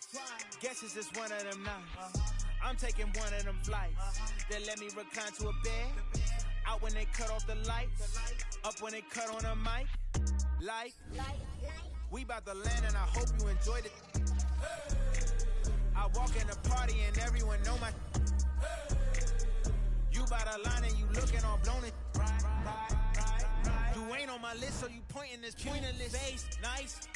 [SPEAKER 8] Guess it's just one of them nights. I'm taking one of them flights that let me recline to a bed. Out when they cut off the lights, up when they cut on a mic. Like, we bout to land and I hope you enjoyed it. I walk in the party and everyone know my. You bout a line and you looking all blown it. You ain't on my list, so you pointing this pointless face, nice,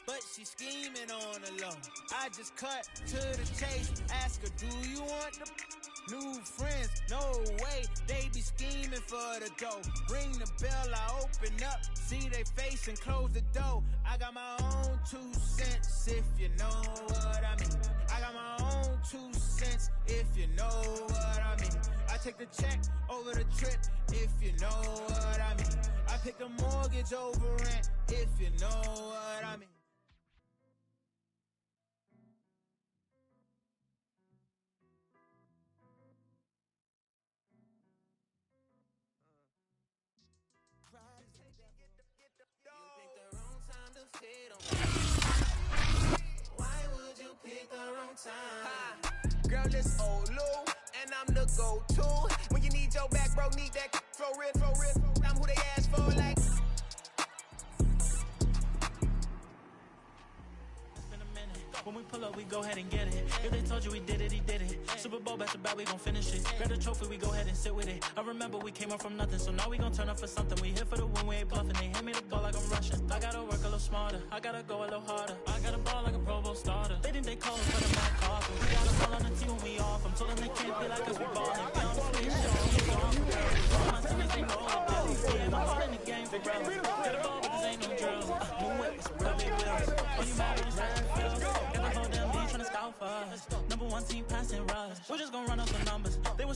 [SPEAKER 8] but she scheming on the low. I just cut to the chase, ask her, do you want the new friends? No way, they be scheming for the dough. Ring the bell, I open up, see they face and close the door. I got my own 2 cents, if you know what I mean. I got my own 2 cents, if you know what I mean. I take the check over the trip, if you know what I mean. I pick the mortgage over rent, if you know what I mean.
[SPEAKER 5] Why would you pick the wrong time? Girl, it's old Lou, and I'm the go-to. When you need your back, bro, need that flow rip. I'm who they ask for, like.
[SPEAKER 8] It's been a minute. When we pull up, we go ahead and get it. If they told you we did it, he did it. Super Bowl back to back, we gon' finish it. Grab the trophy, we go ahead and sit with it. I remember we came up from nothing, so now we gon' turn up for something. We hit for the win, we ain't bluffing. They hit me the ball like I'm rushing. I gotta work a little smarter, I gotta go a little harder. I gotta ball like a Pro Bowl starter. They think they cold, but I'm not coughing. We gotta ball on the team when we off. I'm told them they can't be like us, we ballin'. We on the switch, show, on for real. All my teammates, they know the deal. Yeah, my heart in the game for real. Get a ball, but this ain't no drill. New whip, some real big wheels. Oh, you mad with this?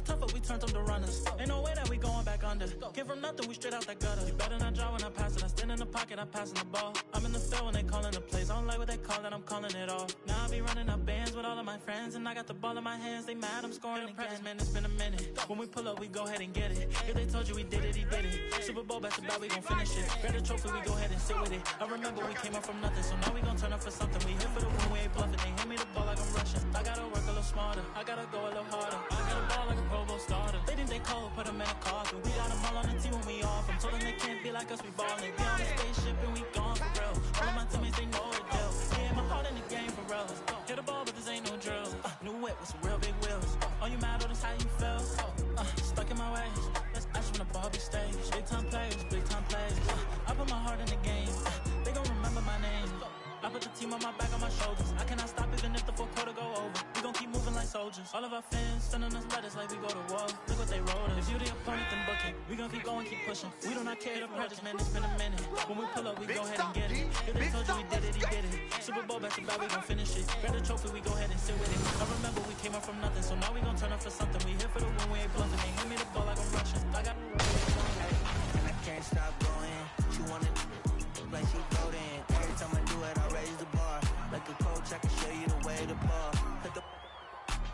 [SPEAKER 2] tougher, we turned them to runners. Ain't no way that we going back under. Came from nothing, we straight out that gutter. You better not draw when I pass it. I stand in the pocket, I'm passing the ball. I'm in the field when they calling the plays. I don't like what they call it, I'm calling it off. Now I be running up bands with all of my friends, and I got the ball in my hands. They mad, I'm scoring in practice, man, it's been a minute. When we pull up, we go ahead and get it. If they told you we did it, he did it. Super Bowl, back to back, we gon' finish it. Grab the trophy, we go ahead and sit with it. I remember we came up from nothing, so now we gon' turn up for something. We here for the win, we ain't bluffing. They hand me the ball like I'm rushing. I gotta work a little smarter, I gotta go a little harder. I gotta ball like a Pro Bowl starter. They think they cold, put them in a coffin. We got them all on the team when we off. I'm told them they can't be like us, we ballin'. We on the spaceship and we gone for real. All of my teammates, they know the deal. Yeah, my heart in the game for real. Hit the ball, but this ain't no drill. New whip with some real big wheels. Oh, you mad or that's how you feel? Stuck in my ways. I just wanna ball big stage. Big time players, big time plays. I put my heart in the game. They gon' remember my name. I put the team on my back, on my shoulders. I cannot stop even if the fourth quarter go over. We gon' keep moving like soldiers. All of our fans sending us letters like we go to war. Look what they wrote us. If you the opponent, then book it. We gon' keep going, keep pushing. We do not care the purchase, man, it's been a minute. When we pull up, we go ahead and get it. If they told you we did it, he did it. Super Bowl, back to back, we gon' finish it. Grab the trophy, we go ahead and sit with it. I remember we came up from nothing, so now we gon' turn up for something. We here for the win, we ain't bluffing. They hand me the ball like I'm rushing. I got
[SPEAKER 8] and I can't stop going. She wanna like she floating. Every time I do it, I raise the bar. Like a coach, I can show you the way to ball. Put the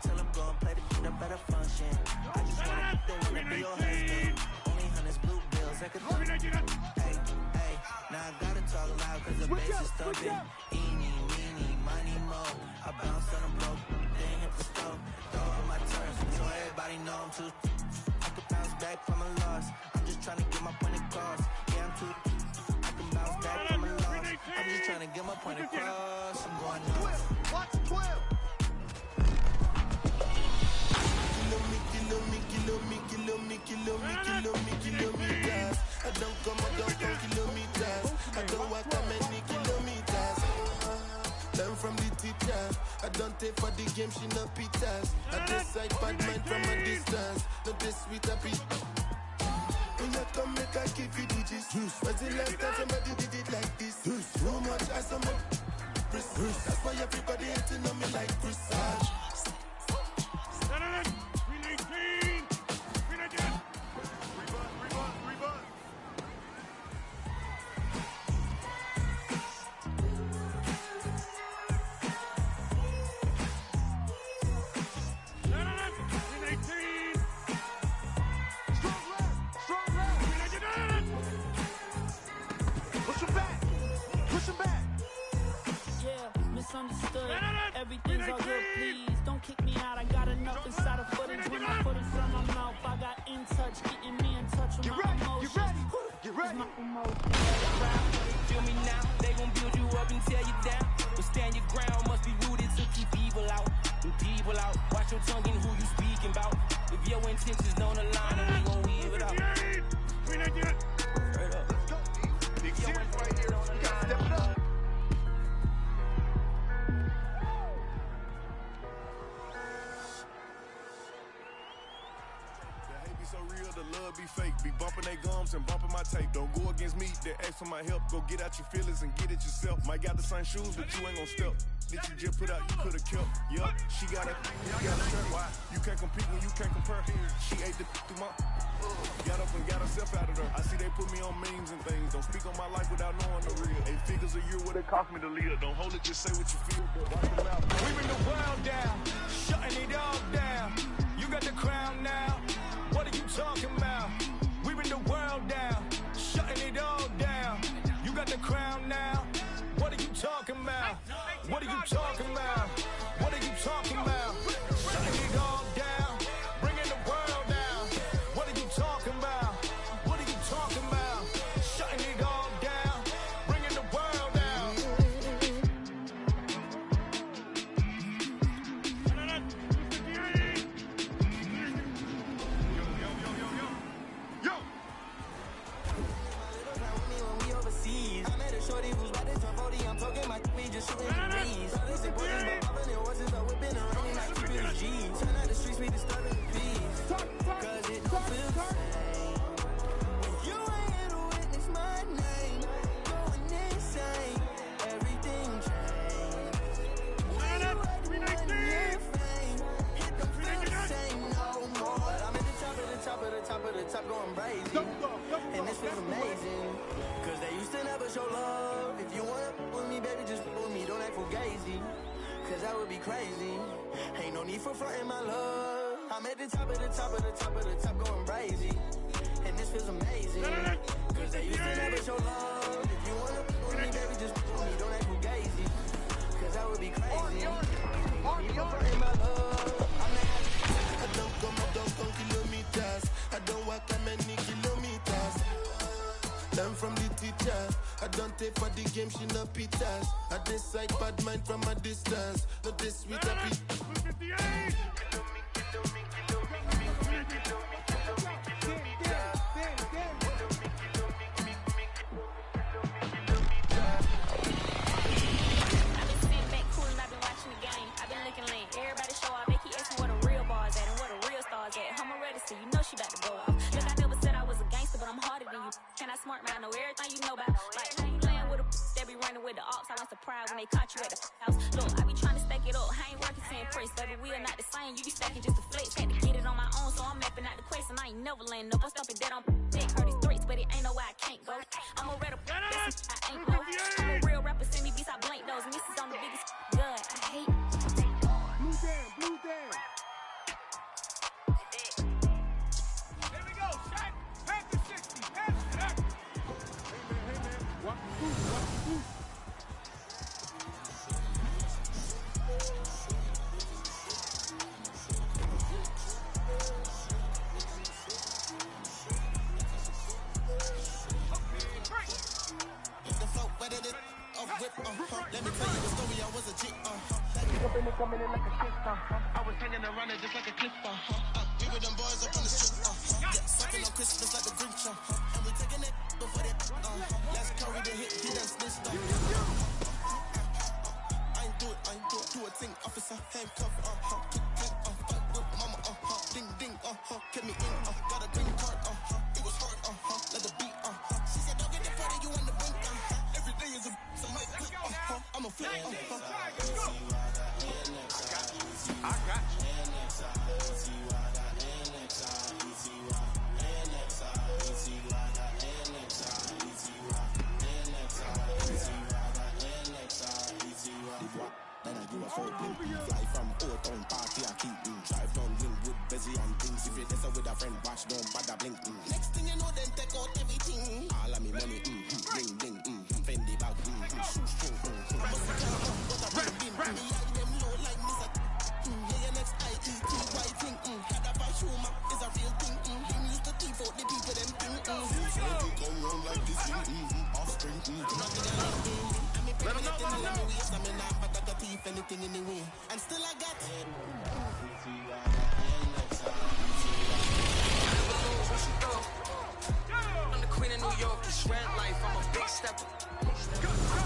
[SPEAKER 8] till I'm gone, play the beat, I better function. I just wanna be your husband. Only hundreds, blue bills, I could hey, hey. Now I gotta talk loud cause the bass is thumping. Eeny, meeny, miny, mo. I bounce on them broke, then hit the stove. Throw over my turns, so everybody know I'm too. I could bounce back from a loss. I'm just trying to get my point across. Yeah, I'm too. I can bounce back from a loss. I'm just trying to get my point across. I'm going nuts.
[SPEAKER 7] Watch 12.
[SPEAKER 2] kilometers. I don't come kilometers. I don't walk that many kilometers. Learn from the teacher. I don't take for the game, she no pitas. I decide bad mind from a distance. Not this sweet happy. When you come make I give you digits. Was the last time somebody did it like this? Too much as some that's why everybody hating on me like Chris.
[SPEAKER 9] Misunderstood. Everything's all good, please don't kick me out. I got enough inside of footage. When I put it from my mouth, I got in touch, getting me in touch with my emotions.
[SPEAKER 7] You ready?
[SPEAKER 10] Feel me now, they gon' build you up and tear you down. But stand your ground, must be rooted to keep evil out. And people out, watch your tongue and who you speaking about. If your intentions don't align, then we gon' weave it out. Straight up.
[SPEAKER 7] Let's go. Big series right here. You gotta step it up.
[SPEAKER 1] So real, the love be fake. Be bumping they gums and bumping my tape. Don't go against me, they ask for my help. Go get out your feelings and get it yourself. Might got the same shoes, but you ain't gon' step. That you just put out, you could've kept. Yup, she got it, you got a shirt. Why? You can't compete when you can't compare. She ate the through my got up and got herself out of there. I see they put me on memes and things. Don't speak on my life without knowing the real. 8 figures a year, what it cost me to live. Don't hold it, just say what you feel. Watch your mouth.
[SPEAKER 10] We bring the world down, shutting it all down. You got the crown now. What are you talking about? We bring the world down, shutting it all down. You got the crown now. What are you talking about? What are you talking about? What are you talking about? Shutting it all down, bringing the world down. What are you talking about? What are you talking about? Shutting it all down, bringing the world down.
[SPEAKER 5] top of the top going crazy. And this feels amazing. Cause they used to never show love. If you wanna with me, baby, just with me. Don't act fugazi. Cause that would be crazy. Ain't no need for fronting my love. I'm at the top of the top of the top of the top going crazy. And this feels amazing. Cause they used to never show love. If you wanna with me, baby, just with me. Don't act fugazi. Cause that would be crazy. Ain't no need for fronting my love.
[SPEAKER 11] I don't come, I don't come kilometers. I don't walk that many kilometers. Learn from the teacher. I don't take for the game, she no pitas. I decide bad mind from a distance. Not this sweet happy.
[SPEAKER 3] You know she about to go off. Look, I never said I was a gangster, but I'm harder than you. Can I smart man? I know everything you know about. Like, I ain't playing with a they be running with the ops. I was surprised when they caught you at the house. Look, I be trying to stack it up. I ain't working to impress, baby. We are not the same. You be stacking just to flex. Had to get it on my own, so I'm mapping out the quest. And I ain't never laying up. I'm stopping dead on dick. Heard these threats, but it ain't no way I can't go. I'm a red up, I ain't no. I'm a real rapper, send me beats, I blank those. And this is on the biggest good. I hate.
[SPEAKER 7] Blue down, blue down.
[SPEAKER 11] Let me tell you the story, I was a chick,
[SPEAKER 7] Coming in like a kick,
[SPEAKER 11] I was hanging around it just like a cliff, we were them boys up on the strip, yeah, sucking on Christmas like the Grinch, and we taking it before they, let's carry the hit, he done snitched, I ain't do it, do a thing, officer, handcuff, kick, fight with mama, ding, ding, get me in, got a green card, it was hard, let the beat, she said, don't get the party, you on the brink, every day is a, so might quit, I'm a flip,
[SPEAKER 1] I got you.
[SPEAKER 11] Then I do a full blink. Fly from Old-Town party, I keep drive down Linkwood, busy on things. If you're this with a friend, watch, don't bother blink. Next thing you know, then take out everything. All of me money, bling, bling, Fendi bag, shoestring, what a bring, me like them low like Mr. Yeah, your next IETY thing, had a bad humor, is a real thing, him used to thief out the people, them thing, so they come round like this thing, offspring, let me know, let me waste, I mean, I'm about to thief anything anyway, and still I got
[SPEAKER 5] I'm the queen of New York, it's red life, I'm a big stepper. I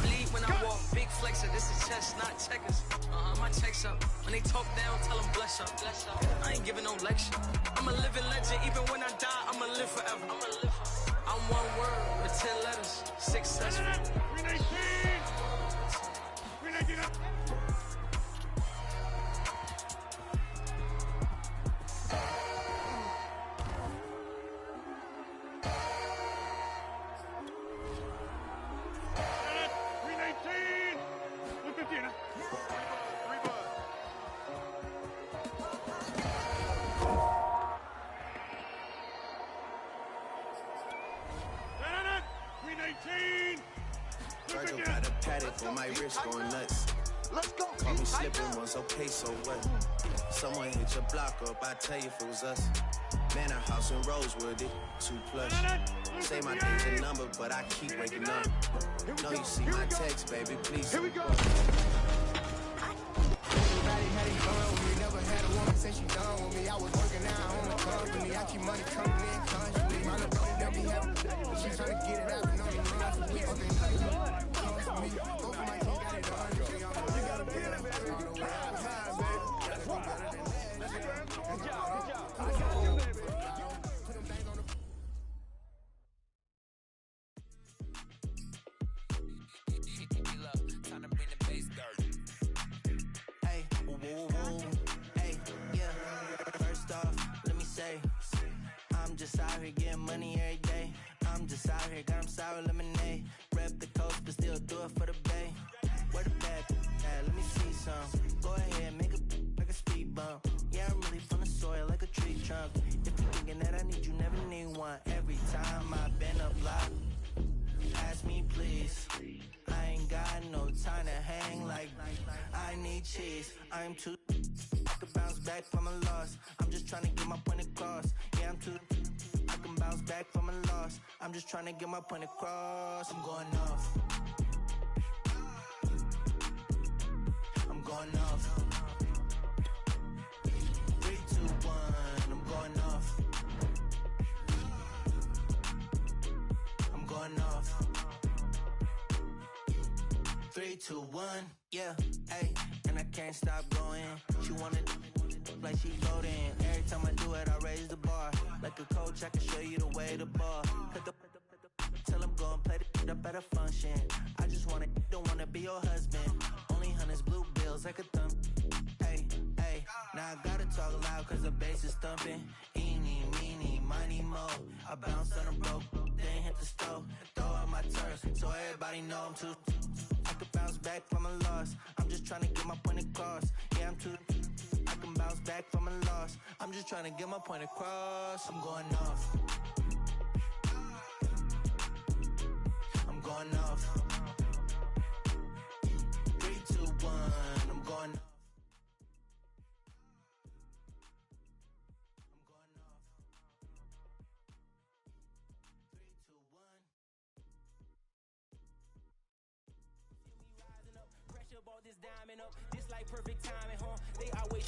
[SPEAKER 5] bleed when I walk, big flexer, this is chess, not checkers. My checks up, when they talk down, tell them bless up. I ain't giving no lecture. I'm a living legend, even when I die, I'ma live forever. I'm one word with 10 letters, successful.
[SPEAKER 11] Virgil got a paddock on my wrist going nuts.
[SPEAKER 7] Let's go.
[SPEAKER 11] Call me slipping once, okay, so what? Someone hit your block up, I tell you if it was us. Man, a house in Rosewood, it 2+. Say my name's a number, but I keep waking up. No, you see my text, baby, please.
[SPEAKER 7] Here we go.
[SPEAKER 12] Everybody had it going with me, never had a woman say she done with me. I was working out on the company, I keep money coming in constantly. My little brother, they'll be happy. She's trying to get it out, and on the run for me. Okay, comes to me. Both of my kids got it done. You gotta be all the way out high, baby. Let's go better than that. Good job, good job. I got you, baby. Put them things on the...
[SPEAKER 13] Time to bring the bass dirt.
[SPEAKER 5] Hey, whoa, hey, yeah. First off, let me say, I'm
[SPEAKER 14] just out here getting money every day. I'm just out here, got 'em sour lemonade. Rep the coast, but still do it for the bay. Where the bad at? Let me see some. Go ahead, make a like a speed bump. Yeah, I'm really from the soil, like a tree trunk. If you thinking that I need you, never need one. Every time I've been up block, ask me please. I ain't got no time to hang like I need cheese. I'm too I can bounce back from a loss. I'm just trying to get my point across. Yeah, I'm too I can bounce back from a loss. I'm just trying to get my point across. I'm going off. I'm going off. 3, 2, 1. I'm going off. I'm going off. 3, 2, 1. Yeah, hey, and I can't stop going. She wanted like she voting. Every time I do it, I raise the bar. Like a coach, I can show you the way to ball. Tell him go and play the up at a function. I just don't wanna be your husband. Only hunters, blue bills, like a thumb. Hey, hey, now I gotta talk loud cause the bass is thumping. Eeny, meeny, miny, mo. I bounced on a broke, then hit the stove. Throw out my turf, so everybody know I'm too. I could bounce back from a loss. I'm just trying to get my point across. Yeah, I'm too. I can bounce back from a loss. I'm just trying to get my point across. I'm going off. I'm going off. 3, 2, 1. I'm going off.
[SPEAKER 15] Ball this diamond up, this like perfect timing, huh? They always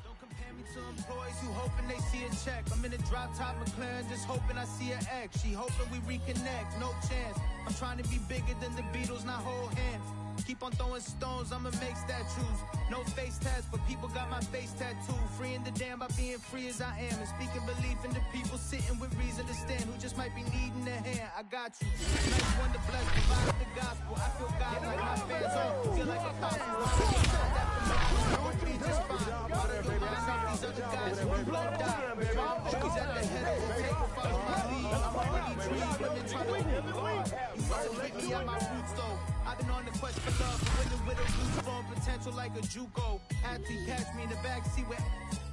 [SPEAKER 8] Don't compare me to employees who hoping they see a check. I'm in a drop top McLaren, just hoping I see an X. She hoping we reconnect, no chance. I'm trying to be bigger than the Beatles, not hold hands. Keep on throwing stones, I'ma make statues. No face tats, but people got my face tattooed. Freeing the damn by being free as I am. And speaking belief in the people sitting with reason to stand, who just might be needing a hand. I got you. Nice one to bless, provide the gospel. I feel God like my fans on. Feel like a apostle. I'll be just fine. Out of your mind, some of these other guys who won't die. Always at the head of the table, follow my lead. I'm already trees, women try to move on. You must meet me at my roots though. I've been on the quest for love, women with a roots for potential like a JUCO. Had to catch me in the backseat with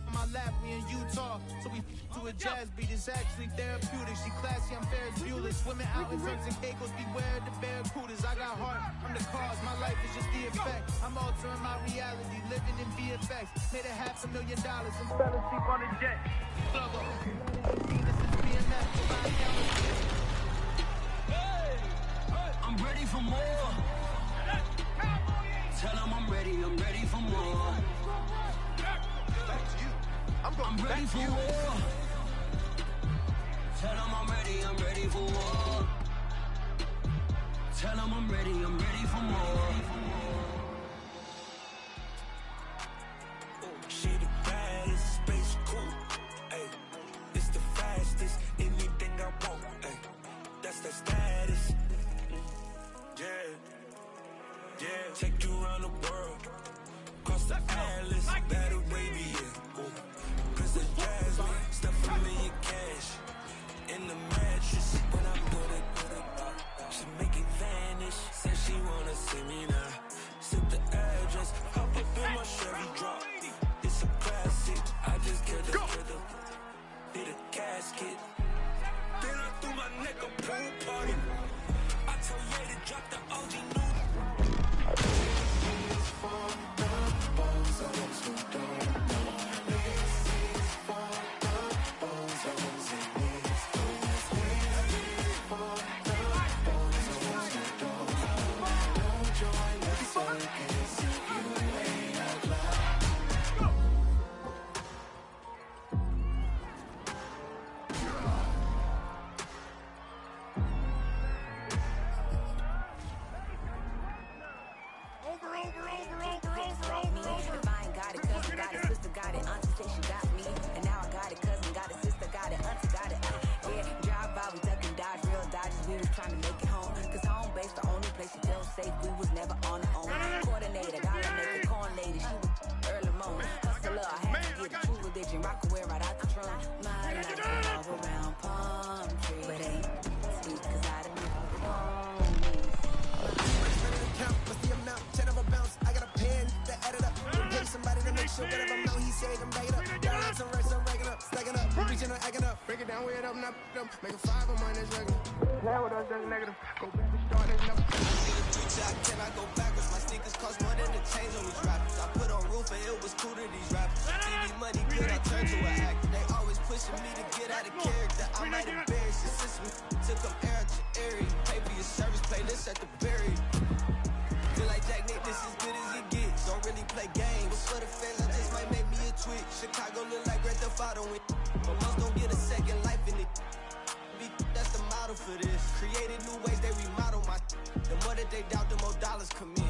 [SPEAKER 8] on my lap, we in Utah. So we to a jazz beat, it's actually therapeutic. She classy, I'm Ferris Bueller. Swimming out in Turks and Caicos, beware the barracudas. I got heart, I'm the cause, my life is just the effect. I'm altering my reality, living in VFX. Made $500,000 and fell asleep on a jet. Pluggo. This is BMF, provide down with
[SPEAKER 16] I'm ready for more. Tell them I'm ready for more. I'm ready for war. Tell them I'm ready for war. Tell them I'm ready for more.
[SPEAKER 17] She the baddest, space cool. Ay, it's the fastest, anything I want. Ay, that's the status. Yeah, take you around the world. Cross the Atlas, that Arabia. Princess Jasmine, stuff $1 million cash in the mattress. When I put it, she make it vanish. Said she wanna see me now.
[SPEAKER 12] shit, whatever I'm known, he said, I'm back it up. Gotta run some racks, I'm racking up, stacking up, reaching up, acting up. Break it down, weigh it up, not up, make a 5 on mine, that's regular. Play with us, that's negative. Go back and start, that's number. I see the future, I cannot go backwards. My sneakers cost more than the change on these rappers. I put on roof and it was cool to these rappers. TV money good, I turned to an actor. They always pushing me to get out of character. I might embarrass your system. Took them air out your area. Pay for your service, playlist at the berry. Feel like Jack Nick, this as good as it gets. Don't really play games. For the fans, I just might make me a tweet. Chicago look like Grand Theft Auto. But most don't get a second life in it. That's the model for this. Created new ways, they remodel my. The more that they doubt, the more dollars come in.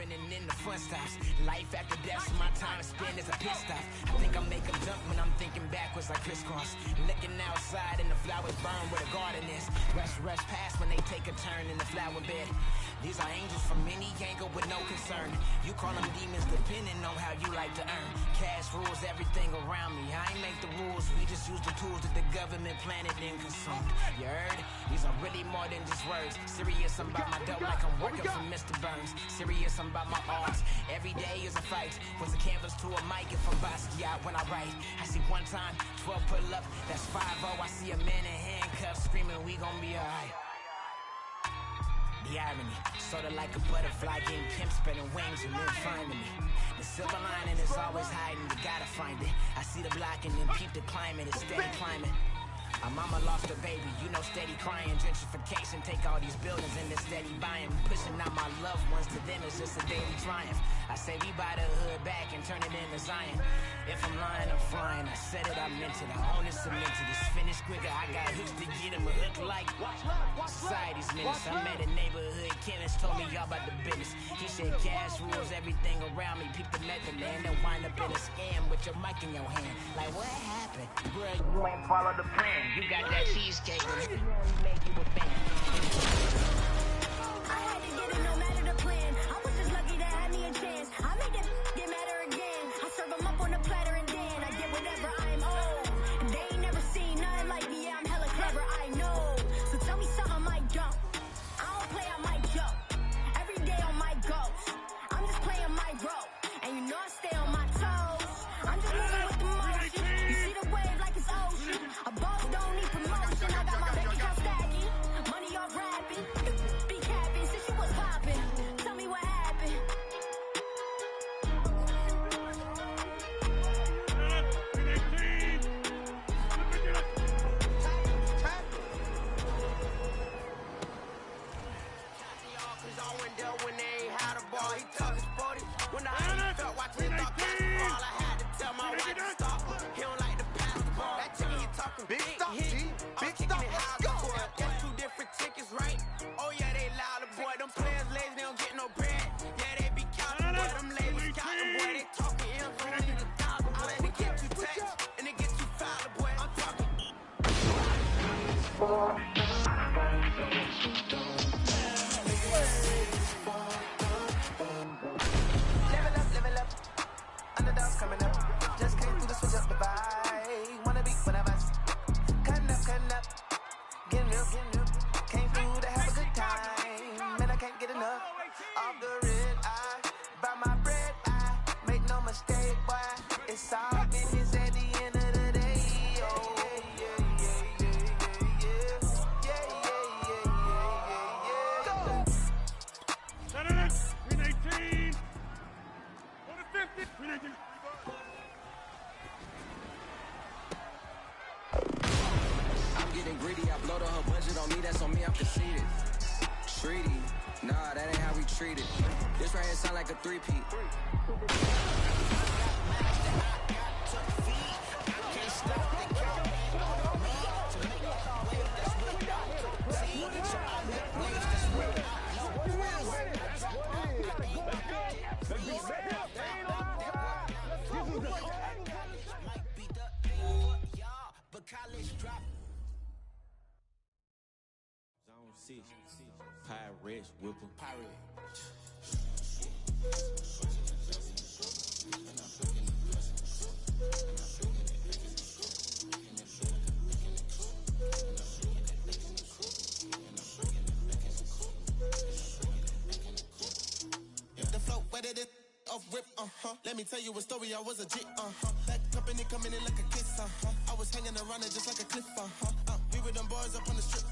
[SPEAKER 18] And then the fun stops. Life after death, so my time spent as a pit stop. I think I make them jump when I'm thinking backwards like crisscross. Looking outside and the flowers burn where the garden is. Rush past when they take a turn in the flower bed. These are angels from any angle with no concern. You call them demons depending on how you like to earn. Cash rules everything around me. I ain't make the rules, we just use the tools that the government planted and consumed. You heard? These are really more than just words. Serious, I'm about my dough like I'm working for Mr. Burns. Serious, I'm about my arts. Every day is a fight. Was a canvas to a mic and from Basquiat when I write. I see one time, 12 pull up, that's 5-0. I see a man in handcuffs screaming, we gon' be alright. The irony, sorta like a butterfly getting pimp spreading wings and then finding me. The silver lining is always hiding, you gotta find it. I see the block and then peep the climate, it's steady climbing. My mama lost her baby, you know, steady crying. Gentrification, take all these buildings and they're steady buying. Pushing out my loved ones, to them it's just a daily triumph. I say we buy the hood back and turn it into Zion. If I'm lying, I'm flying. I said it, I meant it. I own it, cemented. It's finished quicker. I got hooks to get him a hook like society's minutes. I met a neighborhood chemist, told me all about the business. He said cash rules everything around me. Peep the method, man, then wind up in a scam with your mic in your hand. Like what happened? Bruh, you ain't follow the plan. You got that cheesecake, but it make you a fan.
[SPEAKER 19] I had to get it no matter the plan. I was just lucky to have me a chance. I made that get madder again. I serve them up on a platter and then I get whatever I'm owed. And they ain't never seen nothing like me. Yeah, I'm hella clever, I know. So tell me something I might jump. I don't play, I might jump. Every day on my goals. I'm just playing my role. And you know I stay on my toes. I'm just moving with the motion. You see the wave like it's ocean. A boss don't need promotion. I got my bank account stacking. Money off rapping. Be capping since you was popping. Tell me what happened.
[SPEAKER 5] Cause I went there when they ain't had a ball. He talking sporty. When I felt watching his dog basketball, I had to tell my wife to stop. He don't like to pass the ball. That chicken he talking big stop, G. Big stop, let's go. That's two different tickets, right? Oh yeah, they loud, boy. Them players lazy, they don't get no bread. Yeah, they be counting, boy. Them ladies counting, boy. They talking info, they need $1,000, boy. And they get you text, and they get you foul, boy. I'm talking.
[SPEAKER 14] Level up, underdogs coming up. Just came through the switch up the vibe. Wanna be when I'm cutting up, getting real. Came through to have a good time, man. I can't get enough. Off the red eye, buy my bread. I make no mistake, boy. It's all business at the end of the day. Oh.
[SPEAKER 20] I'm getting greedy, I blow the whole budget on me, that's on me, I'm conceited. Treaty, nah, that ain't how we treat it. This right here sound like a three-peat.
[SPEAKER 21] Zone 6, Pirates, Whipper. Pirate.
[SPEAKER 11] Let me tell you a story, I was a G, That company coming in like a kiss, I was hanging around it just like a cliff, we were them boys up on the strip,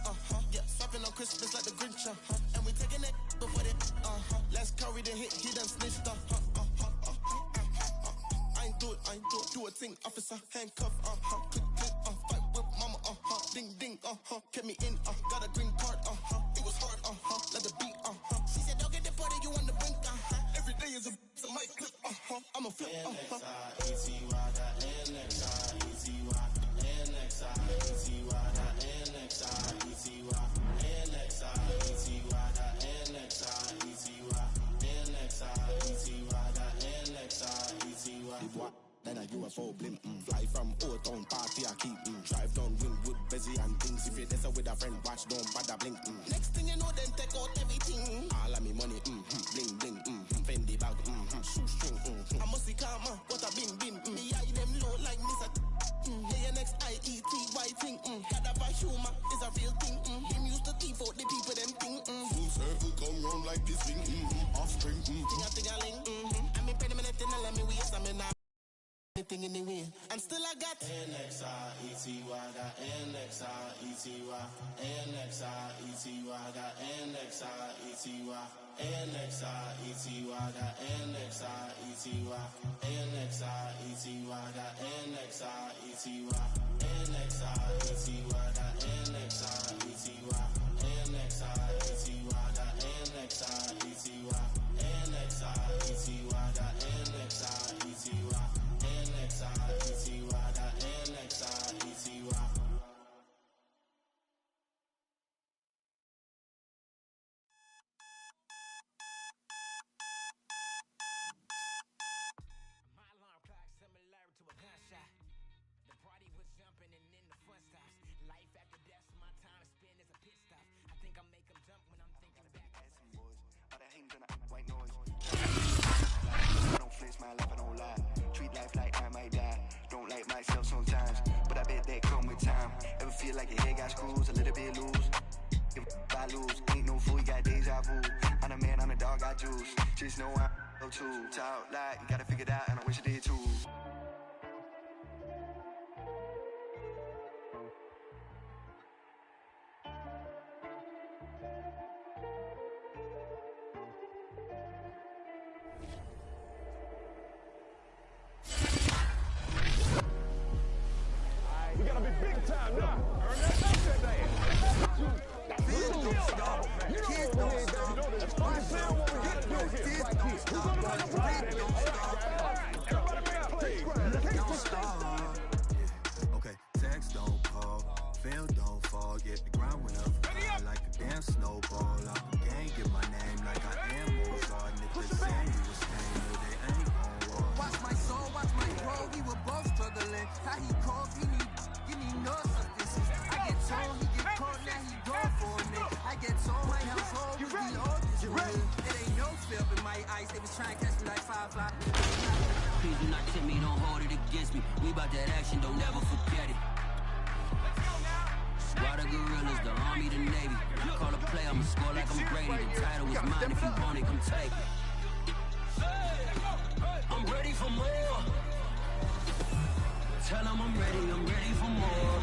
[SPEAKER 11] yeah, swapping on Christmas like the Grinch, and we taking it before they, let's curry the hit, he done snitched, I ain't do it, do a thing, officer, handcuff, click, fight with mama, ding, ding, kept me in, got a green card, it was hard, let the beat, she said, don't get deported, you on the brink, every day is a mic clip, I'm a flip, Then a UFO blimp, fly from Old Town party, I keep drive down Wingwood, busy and things. If you're there with a friend, watch, don't bother blink. Next thing you know, then take out everything. All of me money, bling bling, Fendi bag, shoestring, I must see karma, what a bin. Me eye them low like Mr. ANXIETY thing, God of a humor is a real thing. Him used to thief out the people, them thing. Full circle come round like this thing, offspring, ting-a-ting-a-ling, I'm in penny minute, and let me waste, I'm in a anything anyway, and still I got NXIETY, got NXIETY, NXIETY, got NXIETY, NXIETY, got NXIETY, NXIETY, got NXIETY, NXIETY, got NXIETY, NXIETY, got NXIETY, NXIETY, got NXIETY,
[SPEAKER 18] My alarm clock similar to a gunshot. The party was jumping and then the fun stops. Life after death, my time to spend is a pit stop. I think I make them jump when I'm thinking back.
[SPEAKER 6] Boys, all that hating gonna white noise. I don't flinch, my life, I don't lie. Treat life like I might die. Don't like myself sometimes, but I bet that come with time. Ever feel like your head got screws, a little bit loose? If I lose, ain't no fool, you got deja vu. I'm a man, I'm a dog, got juice. Just know I'm so too. Talk like, you gotta figure it out, and I wish I did too.
[SPEAKER 7] We gotta be big time now. Earn that back today. Kids don't stop. Kids don't stop. That's why I'm saying what we gotta do here. Kids don't stop. Kids don't stop. Everybody make a play. Don't stop.
[SPEAKER 22] Okay, text don't call, fail don't fall, yet the ground went up like a damn snowball. Up the game, get my name like I am Mozart. And if they say you was staying, no, they ain't gon' walk.
[SPEAKER 23] Watch my soul, watch my grow. We were both struggling. How he called, he need no substances. I get told, he get caught, now he gone for a minute. I get told my household would be all this way. It ain't no film in my eyes. They was trying to catch me like Firefly.
[SPEAKER 16] Please do not tempt me, don't hold it against me. We about that action, don't never forget it. Squad of gorillas, the army, the navy. Call a play, I'ma score like I'm Brady. The title is mine, if you want it, come take it. I'm ready for more. Tell them I'm ready for more.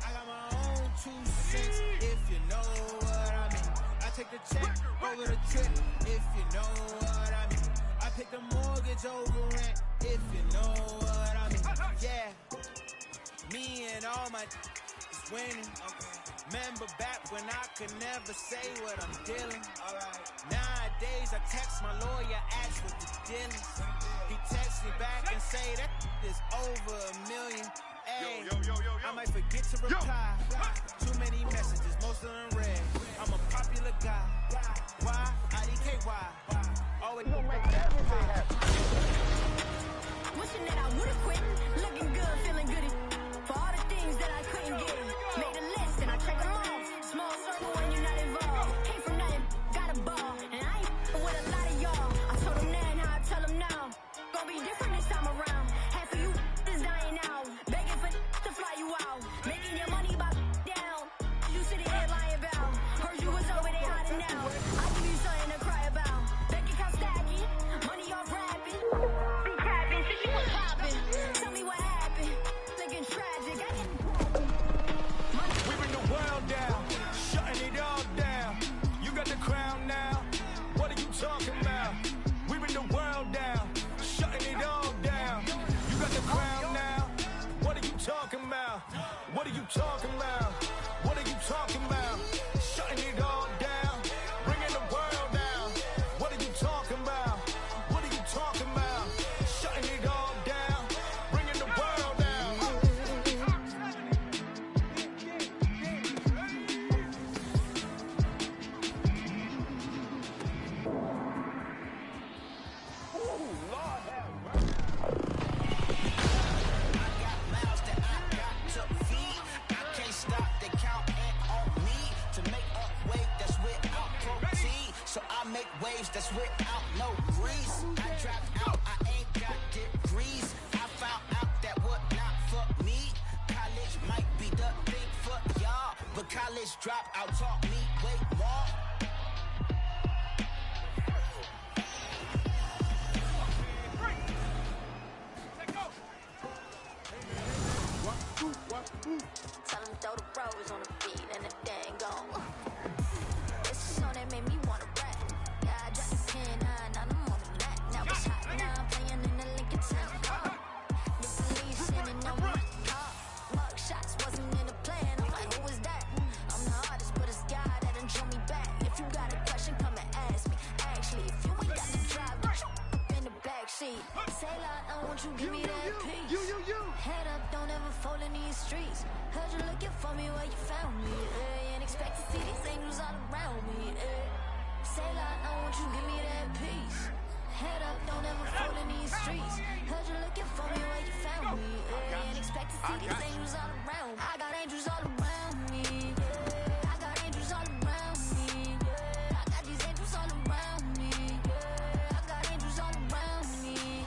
[SPEAKER 8] I got my own 2 cents, if you know what I mean. I take the check over the tip, if you know what I mean. I pick the mortgage over rent, if you know what I mean. Yeah, me and all my is winning. Remember back when I could never say what I'm dealing. Nowadays I text my lawyer, ask what the deal is. He texts me back and say that is over $1 million. Ay, I might forget to reply. Too many messages, most of them read. I'm a popular guy. Why? IDKY. Always gonna make everything happen.
[SPEAKER 19] Wishing that I would've quit. Looking good, feeling good. For all the things that I couldn't get. Made a list and I checked them off. Small circle when you're not involved. Came from nothing, got a ball. And I ain't with a lot of y'all. I told them then, how I tell them now. Gonna be different this time around. Half of you is dying out. Begging for to fly you out. Making your money by down. You sitting here lying about. Heard you was over there hiding out. I'll give you something to cry about. Bank account
[SPEAKER 10] talking about? What are you talking about? Shutting it all down, bringing the world down. What are you talking about? What are you talking about? Shutting it all down, bringing the world down.
[SPEAKER 7] Oh, Lord have mercy.
[SPEAKER 18] I got mouths that I got to feed. I can't stop the counting on me to make a wave that's without protein. So I make waves that's without no grease. I dropped out, I ain't got degrees. I found out that would not for me. College might be the thing for y'all, but college dropout taught me way more.
[SPEAKER 19] Tell him throw the rose on the beat and the dang gone. This song that made me wanna rap. Yeah, I dropped the pen, now I'm on the mat. Now it's hot, now I'm playing in the Lincoln Town. The police sending on my car. Mug shots wasn't in the plan. I'm like, who is that? I'm the artist, but it's God that done drew me back. If you got a question, come and ask me. Actually, if you ain't got the drive, get you up in the backseat. Say like, I want you, give me that peace. Head up, don't ever fall in these streets. Heard you looking for me where you found me. Ain't expect to see these angels all around me. Say like, I want you, give me that peace. Head up, don't ever fall in these streets. Heard you looking for me where you found me. Ain't expect to see these angels all around me. I got angels all around me. I got angels all around me. I got these angels all around me. I got angels all around me.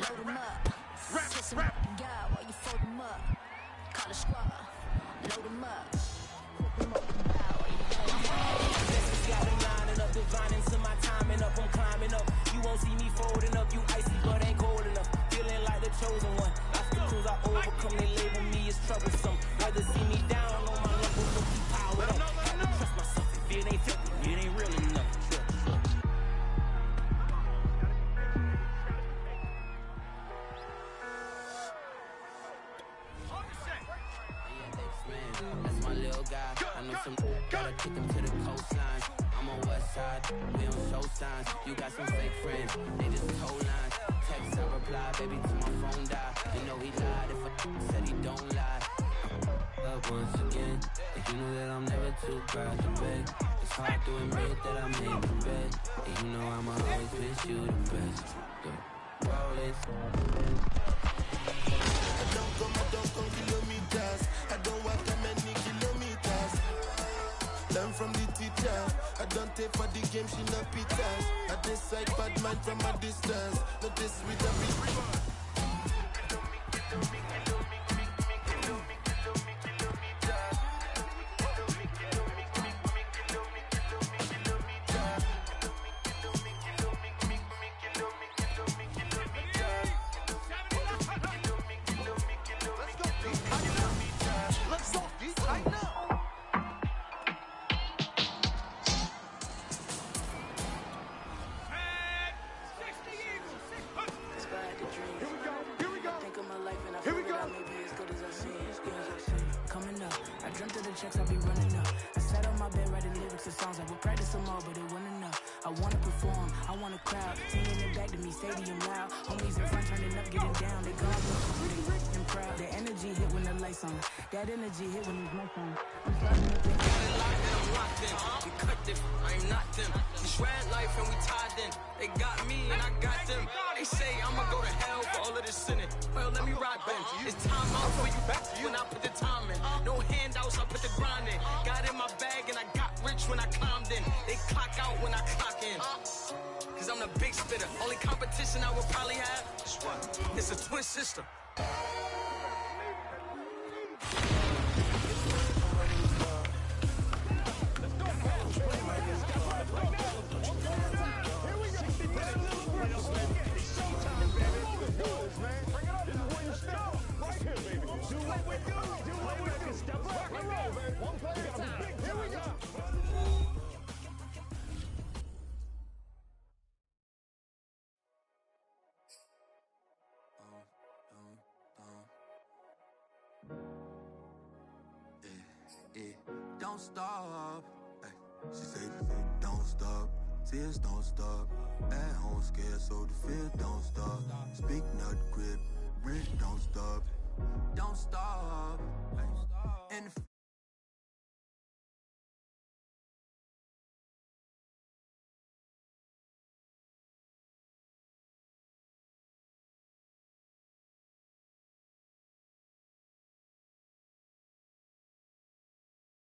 [SPEAKER 19] Load 'em up. Kiss 'em up. God while you fold 'em up. Call a squad. Load 'em up. Hook 'em up and bow while you fold 'em up.
[SPEAKER 15] Blessings got me lining up, divine into my timing up. I'm climbing up. You won't see me folding up. You icy, but ain't cold enough. Feeling like the chosen one. Obstacles I overcome, they label me as troublesome. Rather see me down on my level, look you powered up. Had to trust myself. If it ain't filthy, it ain't real enough.
[SPEAKER 16] That's my little guy. I know some gotta kick him to the coastline. I'm on west side, we on show signs. You got some fake friends, they just told lines. Text I reply, baby, till my phone die. You know he lied if I said he don't lie. Up once again, and you know that I'm never too proud to beg. It's hard to admit that I made the bed, and you know I'ma always wish you the best. Rolling.
[SPEAKER 11] I don't come kilometers. I don't walk that many kilometers. Learn from the teacher. I don't take for the game, she no pitas. I decide bad mind from a distance. Notice with a big
[SPEAKER 15] checks, I be running up. I sat on my bed writing lyrics and songs. I would practice some more, but it wasn't enough. I wanna perform, I want a crowd singing it back to me, stadium loud. Homies in front turning up, getting down. They gone, pretty rich and proud. The energy hit when the lights on. That energy hit when these mics on. I'm starting to think.
[SPEAKER 20] We cut them, I'm not them. We shred life and we tied in. They got me and I got them. They say I'ma go to hell for all of this sinning. Well, let me rock them. It's time out for you when I put the time in. No handouts, I put the grind in. Got in my bag and I got rich when I climbed in. They clock out when I clock in. Cause I'm the big spitter. Only competition I would probably have is what? It's a twin sister.
[SPEAKER 22] don't stop. Ay, she say, don't stop. Tears don't stop. At home scared, so the fear don't stop. Speaking of the crib, rent don't stop. Don't stop. Ay, and the